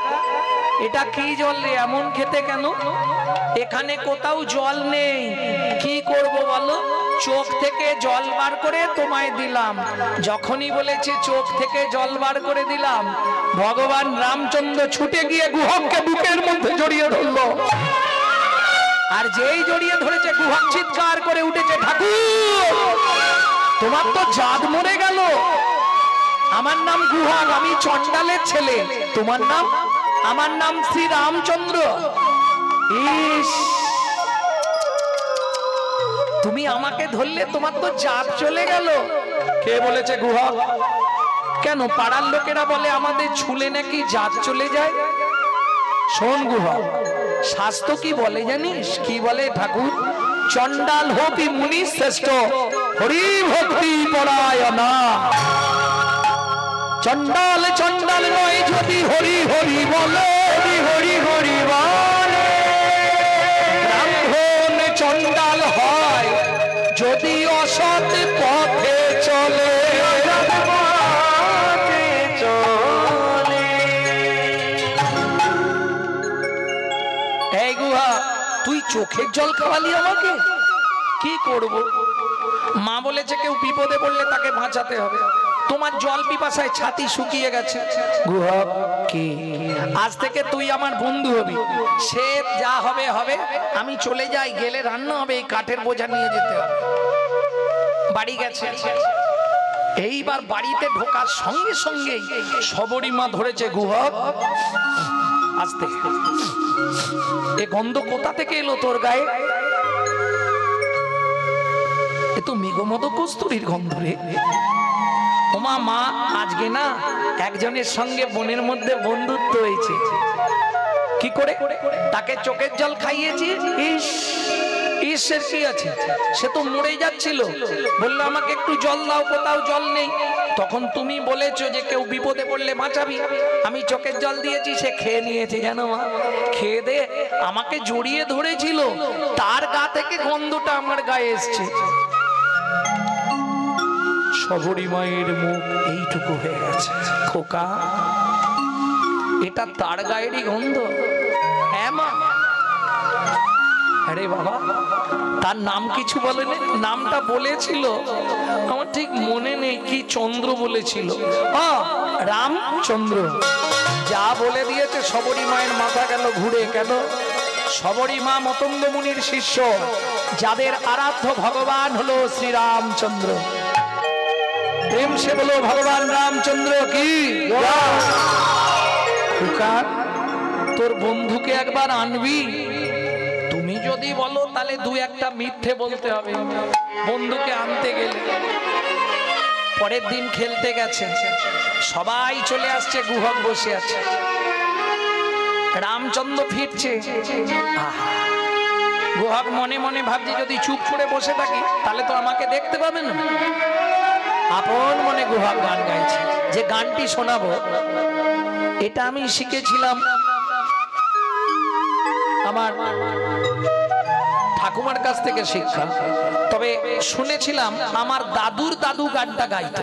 এটা কি জল রে, এমন খেতে কেন? এখানে কোথাও জল নেই, কি করব বলো? চোখ থেকে জল বার করে তোমায় দিলাম। যখনই বলেছে চোখ থেকে জল বার করে দিলাম, ভগবান রামচন্দ্র ছুটে গিয়ে গুহককে বুকের মধ্যে জড়িয়ে ধরলো। আর যেই জড়িয়ে ধরেছে, গুহক চিৎকার করে উঠেছে, ঠাকুর তোমার তো জাত মরে গেল। আমার নাম গুহক, আমি চণ্ডালের ছেলে। তোমার নাম? আমার নাম শ্রী রামচন্দ্র। ইস, তুমি আমাকে ধরলে, তোমার তো জাত চলে গেল। কে বলেছে? গুহক। কেন? পাড়ার লোকেরা বলে আমাদের ছুলে নাকি জাত চলে যায়। শোন গুহক, শাস্ত্র কি বলে জানিস? কি বলে ঠাকুর? চণ্ডাল হপি মুনি শ্রেষ্ঠ, হরি ভক্তি পরায়ণা। চণ্ডাল চণ্ডাল নয় যদি হরি হরি বলে, হরি হরি হরি বলে। ব্রাহ্মণ চণ্ডাল হয় যদি অসৎ পথে চলে। এই গুহা, তুই চোখের জল খাওয়ালি আমাকে, কি করব? মা বলেছে কেউ বিপদে পড়লে তাকে বাঁচাতে হবে। তোমার জল পিপাসায় ছাতি শুকিয়ে গেছে। গুহা, কি আজ থেকে তুই আমার বন্ধু হবি। সে যা হবে হবে, আমি চলে যাই, গেলে রান্না হবে, এই কাঠের বোঝা নিয়ে যেতে হবে। বাড়ি গেছে। এইবার বাড়িতে ঢোকার সঙ্গে সঙ্গেই সবরী মা ধরেছে, গুহা আস্তে, এ গন্ধ কোথা থেকে এলো তোর গায়ে? এ তো মেঘমদ কস্তুরীর গন্ধ রে। ওমা মা, আজকে না একজনের সঙ্গে বোনের মধ্যে বন্ধুত্ব হয়েছে। কি করে? তাকে চোখের জল খাইয়েছি। ইস, ইসের কি আছে? সে তো মরে যাচ্ছিল, বললো আমাকে একটু জল দাও, কোথাও জল নেই। তখন তুমি বলেছো যে কেউ বিপদে পড়লে বাঁচাবি, আমি চোখের জল দিয়েছি, সে খেয়ে নিয়েছে। জানো মা, খেয়ে দে আমাকে জড়িয়ে ধরেছিল, তার গা থেকে গন্ধটা আমার গায়ে এসছে। সবরী মায়ের মুখ এইটুকু হয়ে গেছে। খোকা, এটা তার গায়েরই গন্ধ? হ্যাঁ মা। আরে বাবা, তার নাম কিছু বলেনি? নামটা বলেছিল, আমার ঠিক মনে নেই, কি চন্দ্র বলেছিল। রামচন্দ্র। যা বলে দিয়েছে সবরী মায়ের মাথা গেল ঘুরে। কেন? সবরী মা মতঙ্গ মুনির শিষ্য, যাদের আরাধ্য ভগবান হলো শ্রী রামচন্দ্র। প্রেম সে বলো ভগবান রামচন্দ্র কি। তোর বন্ধুকে একবার আনবি। তুমি যদি বলো তাহলে দু একটা মিথ্যে বলতে হবে বন্ধুকে আনতে গেলে। পরের দিন খেলতে গেছে, সবাই চলে আসছে, গুহক বসে আছে। রামচন্দ্র ফিরছে। গুহক মনে মনে ভাবছে, যদি চুপ করে বসে থাকি তাহলে তো আমাকে দেখতে পাবে না। আপন মনে গুহক গান গাইছে। যে গানটি শোনাবো, এটা আমি শিখেছিলাম আমার ঠাকুমার কাছ থেকে শিক্ষা। তবে শুনেছিলাম আমার দাদুর দাদু গানটা গাইতো।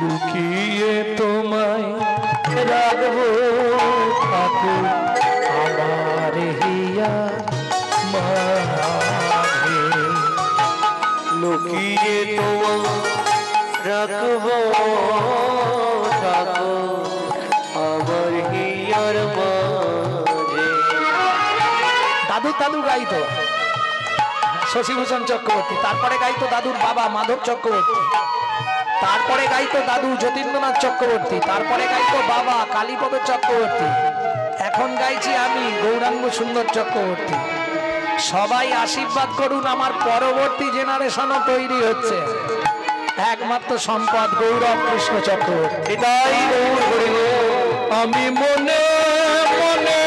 লুকিয়ে তোমায় রাখবো ঠাকুর আমার হিয়া মাঝে, লুকিয়ে তোমায় রাখবো ঠাকুর আমার হিয়ার মাঝে। দাদু দাদু গাইতো শশীভূষণ চক্রবর্তী, তারপরে গাইতো দাদুর বাবা মাধব চক্রবর্তী, তারপরে গাইতো দাদু যতীন্দ্রনাথ চক্রবর্তী, তারপরে গাইতো বাবা কালীপদ চক্রবর্তী, এখন গাইছি আমি গৌরাঙ্গ সুন্দর চক্রবর্তী। সবাই আশীর্বাদ করুন, আমার পরবর্তী জেনারেশনও তৈরি হচ্ছে। একমাত্র সম্পদ গৌরব কৃষ্ণ চক্রবর্তী। তাই আমি মনে মনে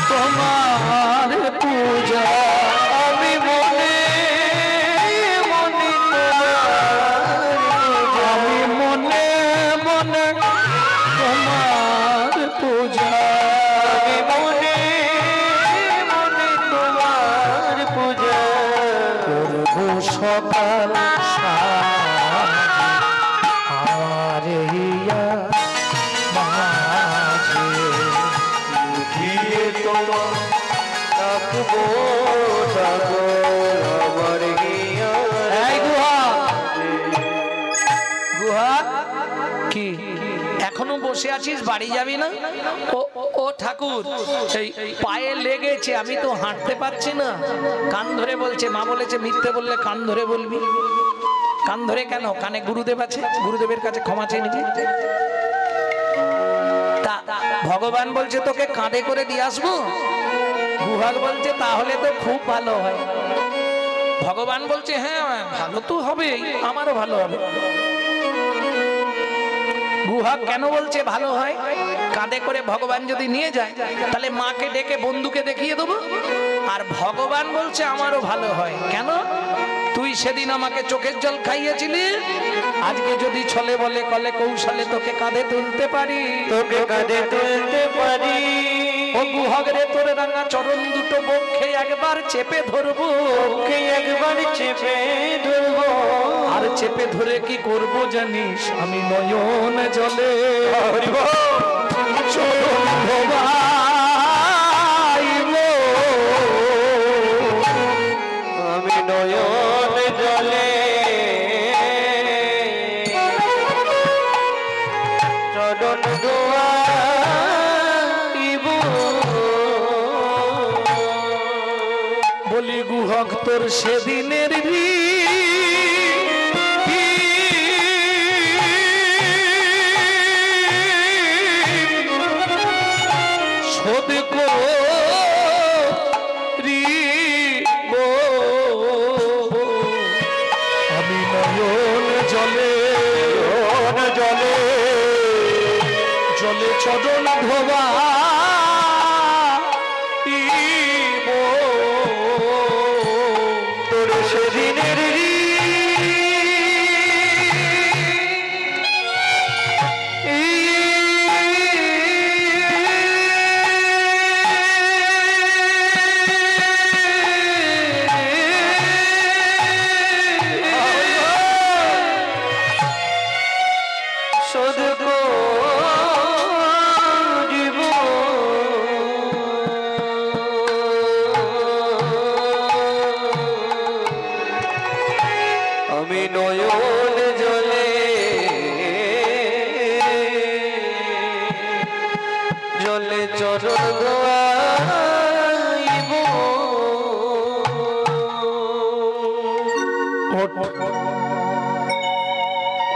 তোমার পূজা সকাল আরে ইয়া মাঝে দিয়ে তোমার ডাকবো ডাকো আমার গিয়া এই গুহা গুহা কি এখনো বসে আছিস বাড়ি যাবি না ও ও ঠাকুর এই পায়ে লেগেছে আমি তো হাঁটতে পারছি না কান ধরে বলছে মা বলেছে মিথ্যে বললে কান ধরে বলবি কান ধরে কেন কানে গুরুদেব আছে গুরুদেবের কাছে ক্ষমা চেয়ে নিবি তা ভগবান বলছে তোকে কাঁধে করে দিয়ে আসবো গুহা বলছে তাহলে তো খুব ভালো হয় ভগবান বলছে হ্যাঁ ভালো তো হবেই আমারও ভালো হবে গুহা কেন বলছে ভালো হয় কাঁধে করে ভগবান যদি নিয়ে যায় তাহলে মাকে ডেকে বন্ধুকে দেখিয়ে দেবো আর ভগবান বলছে আমারও ভালো হয় কেন তুই সেদিন আমাকে চোখের জল খাইয়েছিলি আজকে যদি ছলে বলে কলে কৌশলে তোকে কাঁধে তুলতে পারি তোকে কাঁধে তুলতে পারি ও গুহা রে তোর রাঙা চরণ দুটো বক্ষে একবার চেপে ধরবো ওকে একবার চেপে ধরবো আর চেপে ধরে কি করব জানিস আমি নয়ন জলে চরণ ধোবাইব আমি নয়ন জলে চরণ ধোয়াইব বলি গুহক তোর সেদিনের শোধ করিব আমি নয়ন জলে জলে জলে চরণ ধোবা তোর সেদিনের শোধ করিব আমি নয়ন জলে জলে চরণ ধোয়াইব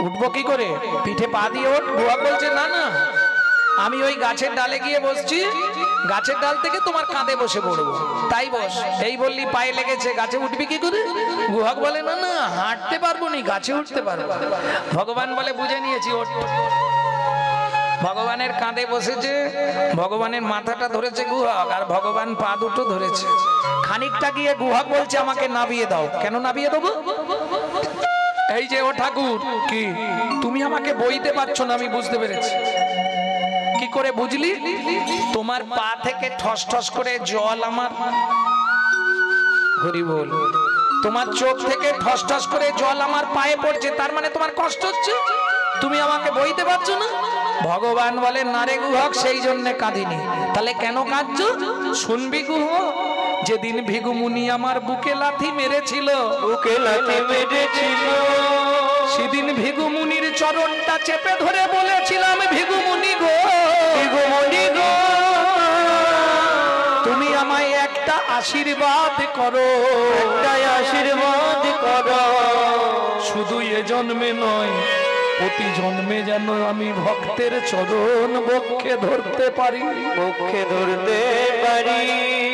উঠবো কি করে পিঠে পা দিয়ে ওঠ বুয়া বলছে না না আমি ওই গাছের ডালে গিয়ে বসছি গাছের ডাল থেকে তোমার কাঁধে বসে পড়বো তাই বস এই বললি পায়ে লেগেছে গাছে উঠবি কি করে গুহাক বলে না না হাঁটতে পারবো নি গাছে উঠতে পারবো ভগবান বলে বুঝে নিয়েছি ওঠ ভগবানের কাঁধে বসেছে ভগবানের মাথাটা ধরেছে গুহাক আর ভগবান পা দুটো ধরেছে খানিকটা গিয়ে গুহাক বলছে আমাকে নাবিয়ে দাও কেন নাবিয়ে দেবো এই যে ও ঠাকুর কি তুমি আমাকে বইতে পারছো না আমি বুঝতে পেরেছি কি করে বুঝলি তোমার পা থেকে ঠস ঠস করে জল আমার হরি বল তোমার চোখ থেকে ঠস ঠস করে জল আমার পায়ে পড়ছে তার মানে তোমার কষ্ট হচ্ছে তুমি আমাকে বইতে পারছো না ভগবান বলে নারে গুহক সেই জন্য কাঁদিনি তাহলে কেন কাঁদছো শুনবি গুহ যেদিন ভিগু মুনি আমার বুকে লাথি মেরেছিল বুকে লাথি মেরেছিল সেদিন ভিগু মুনির চরণটা চেপে ধরে বলেছিলাম ভিগু মুনি গো মনি গো তুমি আমায় একটা আশীর্বাদ করো তাই আশীর্বাদ করো শুধু এ জন্মে নয় প্রতি জন্মে যেন আমি ভক্তের চরণ বক্ষে ধরতে পারি মুখে ধরতে পারি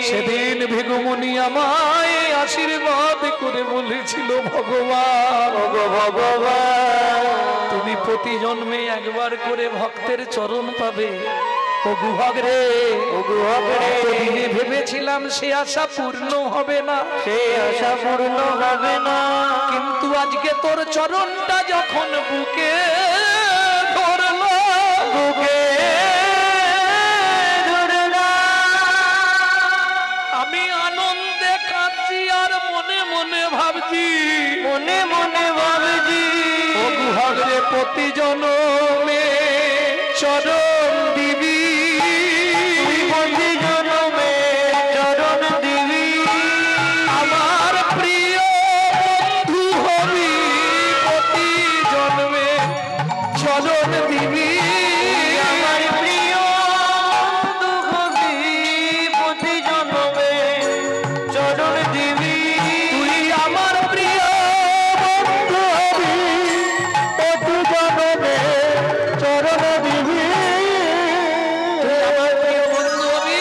সেদিন ভিগুমুনি আমায় আশীর্বাদ করে বলেছিল ভগবান ওগো ভগবান তুমি প্রতি জন্মে একবার করে ভক্তের চরণ পাবে ও গুহক রে এতদিনে ভেবেছিলাম সে আশা পূর্ণ হবে না সে আশা পূর্ণ হবে না কিন্তু আজকে তোর চরণটা যখন বুকে ধরলো বুকে ধরলা আমি আনন্দে কাঁদছি আর মনে মনে ভাবছি মনে মনে ভাবছি ও গুহারে প্রতি জনমে চরণ দিবি, প্রতি জনমে চরণ দিবি, আমার প্রিয় বন্ধু হবি প্রতি জন্মে চরণ দিবি, আমার প্রিয় বন্ধু হবি প্রতি জনমে চরণ দিবি, তুই আমার প্রিয় বন্ধু হবি প্রতি জন্মে চরণ দিবি, তুই আমার প্রিয় বন্ধু হবি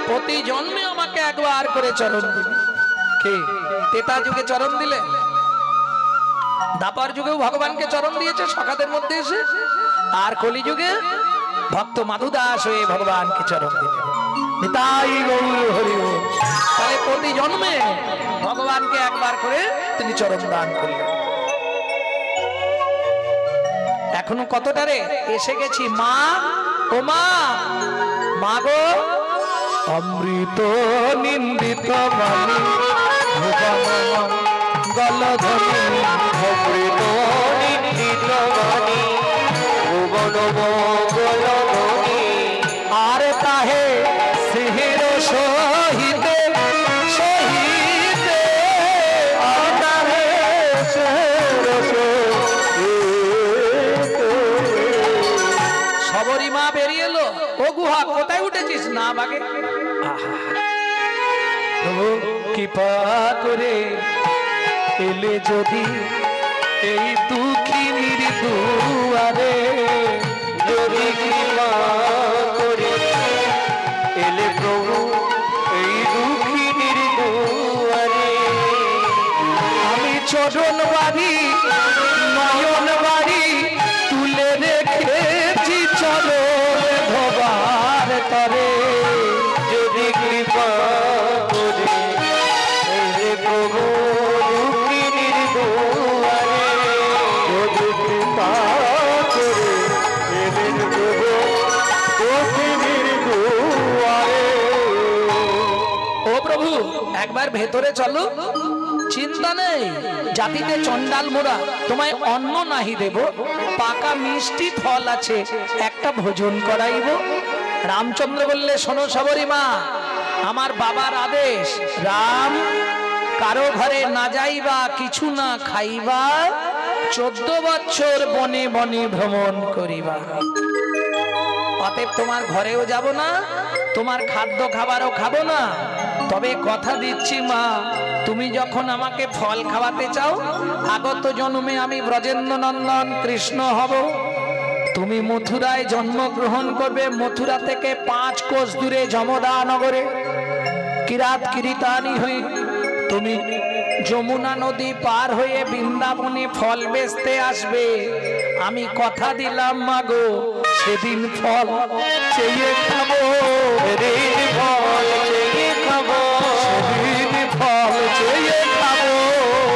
প্রতি জন্মে আমাকে একবার করে চরণ দিবি। কে তেতা যুগে চরণ দিলে, দাপার যুগেও ভগবানকে চরণ দিয়েছে সখাদের মধ্যে এসে, আর কলি যুগে ভক্ত মাধুদাস হয়ে ভগবানকে চরণ দিলেন। নিতাই গৌর হরি বল। তাহলে প্রতি জন্মে ভগবানকে একবার করে তিনি চরণ দান করলেন। এখনো কতটারে এসে গেছি মা, ও মা, মা গো অমৃত নিন্দিত বাণী গলধনী অমৃত নিন্দিত বাণী ভুবন মঙ্গলধ্বনি, আর তাহে সিহির সহিতে সহিতে আর তাহে সিহির সহিতে। সবরী মা বেরিয়ে এলো। ও গুহা কোথায় উঠেছিস? না বাগে। প্রভু কৃপা করে এলে যদি এই দুঃখিনীর দুয়ারে, যদি কৃপা করে এলে প্রভু এই দুঃখিনীর দুয়ারে, আমি চরণ বাড়ি নয়ন বাড়ি তুলে রেখেছি চরণ ধবার তরে, যদি কৃপা করে এলে প্রভু দুঃখিনীর দুয়ারে, যদি কৃপা করে এলেন প্রভু দুঃখিনীর দুয়ারে। ও প্রভু একবার ভেতরে চলো, চিন্তা নেই, জাতিতে চন্ডাল মোরা, তোমায় অন্ন নাহি দেব, পাকা মিষ্টি ফল আছে একটা ভোজন করাইব। রামচন্দ্র বললে শোনো সবরী মা, আমার বাবার আদেশ, রাম কারো ঘরে না যাইবা কিছু না খাইবা, 14 বছর বনে বনে ভ্রমণ করিবা। অতএব তোমার ঘরেও যাব না, তোমার খাদ্য খাবারও খাবো না, তবে কথা দিচ্ছি মা, তুমি যখন আমাকে ফল খাওয়াতে চাও, আগত জন্মে আমি ব্রজেন্দ্র নন্দন কৃষ্ণ হব। তুমি মথুরায় জন্মগ্রহণ করবে, মথুরা থেকে 5 কোষ দূরে যমদা নগরে কিরাত কিরিতানি হয়ে তুমি যমুনা নদী পার হয়ে বৃন্দাবনে ফল বেচতে আসবে। আমি কথা দিলাম মাগো, সেদিন ফল চেয়ে খাবো, সেদিন ফল চেয়ে খাবো, সেদিন ফল চেয়ে খাবো,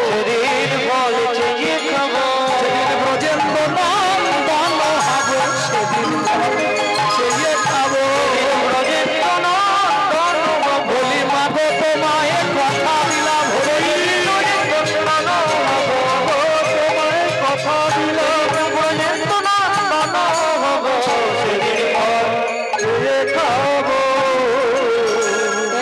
সেদিন ফল চেয়ে খাবো, সেদিন ব্রজেন্দ্র নন্দন হব, সেদিন ফল চেয়ে খাবো। ব্রজেন্দ্র নন্দন হব, বলি মাগো তোমায় কথা দিলাম, তোমায় কথা দিলাম, ব্রজেন্দ্র নন্দন হব, সেদিন ফল চেয়ে খাবো।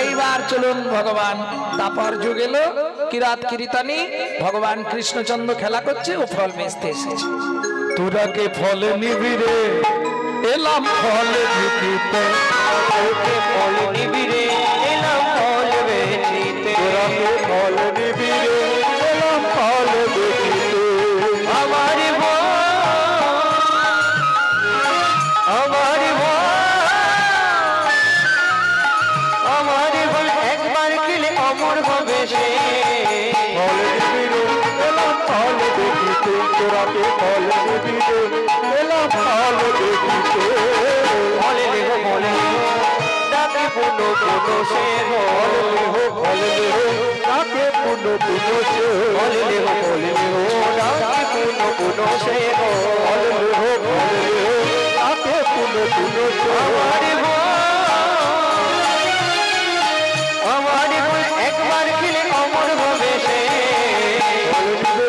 এইবার চলুন ভগবান তারপর যুগ এলো, কিরাত কিরিতানি ভগবান কৃষ্ণচন্দ্র খেলা করছে, ও ফল বেচতে এসেছে। তোরা কে ফল নিবি রে, এলাম ফল দিতে, তোকে ফল নিবি রে, এলাম ফল বেচিতে, তোরা কে ফল নিবি রে, এলাম ফল দেখিতে। আমার ভয়, আমার ভয়, আমার ভয়, একবার খেলে অমর হবে সে, ফল নিবি রে, এলাম ফল দেখিতে, তোরা কে ফল নিবি রে, এলাম ফল দেখিতে। ফলে লেহ ফলে লেহ, ডাকে পুনো পুনো সে ফল লেহ, ফল লেহ, তাকে পুণ্য পুণ্য সে, ফলে লেহ ফলে লেহ, ডাকে পুনো পুনো সে ফল লেহ, ফল লেহ, তাকে পুণ্য পুণ্য সে। আমার ভয়, একবার খেলে অমর হবে সে, ফল নিবে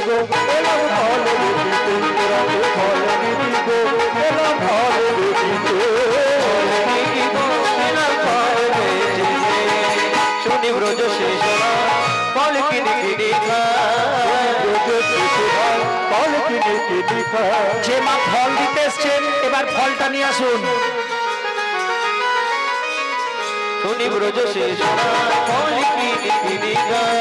কিনে খায় ব্রজ শেষে হয় ফল কিনে কিনে খায় যে মা ফল দিতে এসছেন এবার ফলটা নিয়ে আসুন। শুনি ব্রজ শেষে ফল কিনে কিনে খায়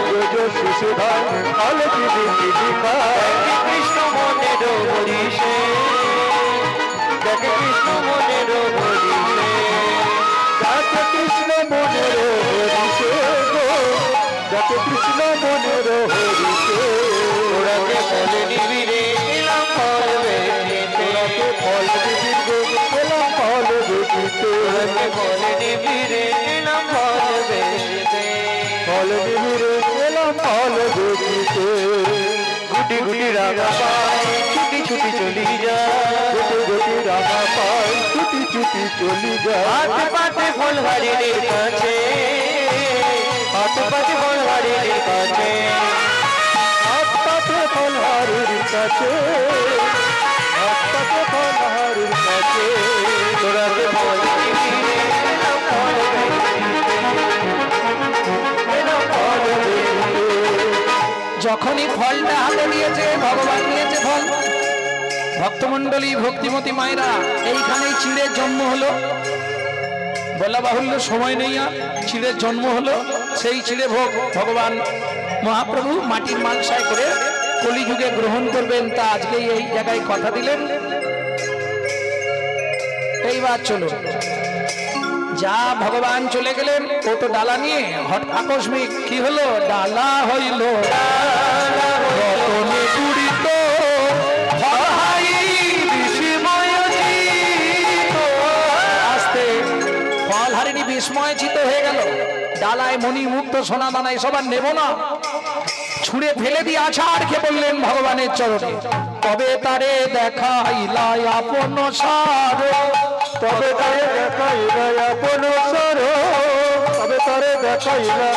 ব্রজ শেষে হয় ফল কিনে কিনে খায় কৃষ্ণ মনের হরিষে দেখে কৃষ্ণ মনের হরিষে দেখে কৃষ্ণ মনের হরিষে গো দেখে কৃষ্ণ মনের হরিষে ওরাকে ফলে নিবিড়ে এলাম ফল বেচিতে ওরাকে ফল নিবিড়ে এলাম ফল বেচিতে ওরাকে ফলে নিবিড়ে এলাম ফল বেচিতে ফল নিবিড়ে এলাম ফল বেচিতে গুটি গুটি রাগা পায় ছুটি ছুটি চলি যায় গুটি গুটি রাগা পায় ছুটি ছুটি চলি যায় হাতে পাতে ফল হারিয়ে কাছে হাতে পাতে ফল হারিয়ে কাছে হাত পাতে ফল হারিয়ে কাছে হাত পাতে ফল হারিয়ে কাছে তোরাকে ফল দিবি এলাম ফল বেচিতে এলাম ফল বেচিতে যখনই ফলটা হাতে নিয়েছে ভগবান নিয়েছে ফল। ভক্তমণ্ডলী ভক্তিমতী মায়েরা এইখানেই চিড়ের জন্ম হলো, বলা বাহুল্য সময় নেই আর, চিড়ের জন্ম হলো। সেই চিড়ে ভোগ ভগবান মহাপ্রভু মাটির মালসায় করে কলিযুগে গ্রহণ করবেন, তা আজকে এই জায়গায় কথা দিলেন। এইবার চলো, যা ভগবান চলে গেলেন ও তো ডালা নিয়ে হঠাৎ আকস্মিক কি হলো, ডালা হইল রতনে জুড়িত ফলহাই বিস্ময়চিত। আস্তে ফল হারিনি বিস্ময়চিত হয়ে গেল, ডালায় মণি মুক্ত সোনা দানায় সবার নেব না, ছুঁড়ে ফেলে দিয়ে আছাড় খেয়ে বললেন ভগবানের চরণে। তবে তারে দেখাইলাই আপন সার, তবে তারে দেখাইলা আপন সর, তবে তারে দেখাইলা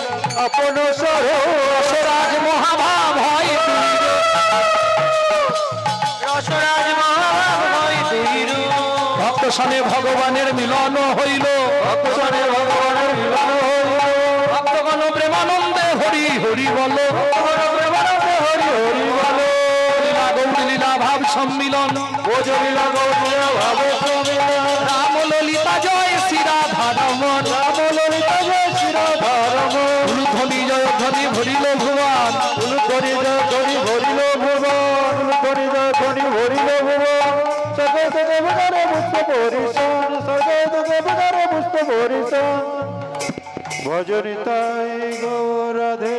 আপন সর। রসরাজ মহাভাব হয় রসরাজ মহাভাব হয় তুইর, ভক্ত সনে ভগবানের মিলন হইল, ভক্ত সনে ভগবানের মিলন হইল। ভক্তগণ প্রেমানন্দে হরি হরি বল, ভক্তগণ প্রেমানন্দে হরি হরি বল। লীলা গৌরী লীলা ভাব সম্মিলন, বোঝ লীলা গৌরী ভাব সম্মিলন। রাম ললিতা জয় শ্রী রাধারমণ, রাম ললিতা জয় শ্রী রাধারমণ। ধ্বনি জয় ধ্বনি ভরিল ভুবন, ধ্বনি জয় ধ্বনি ভরিল ভুবন, ধ্বনি জয় ধ্বনি ভরিল ভুবন। সদা সদা বদারে পুষ্প পরিশন, সদা সদা বদারে পুষ্প পরিশন। ভজনিতাই গৌর রাধে।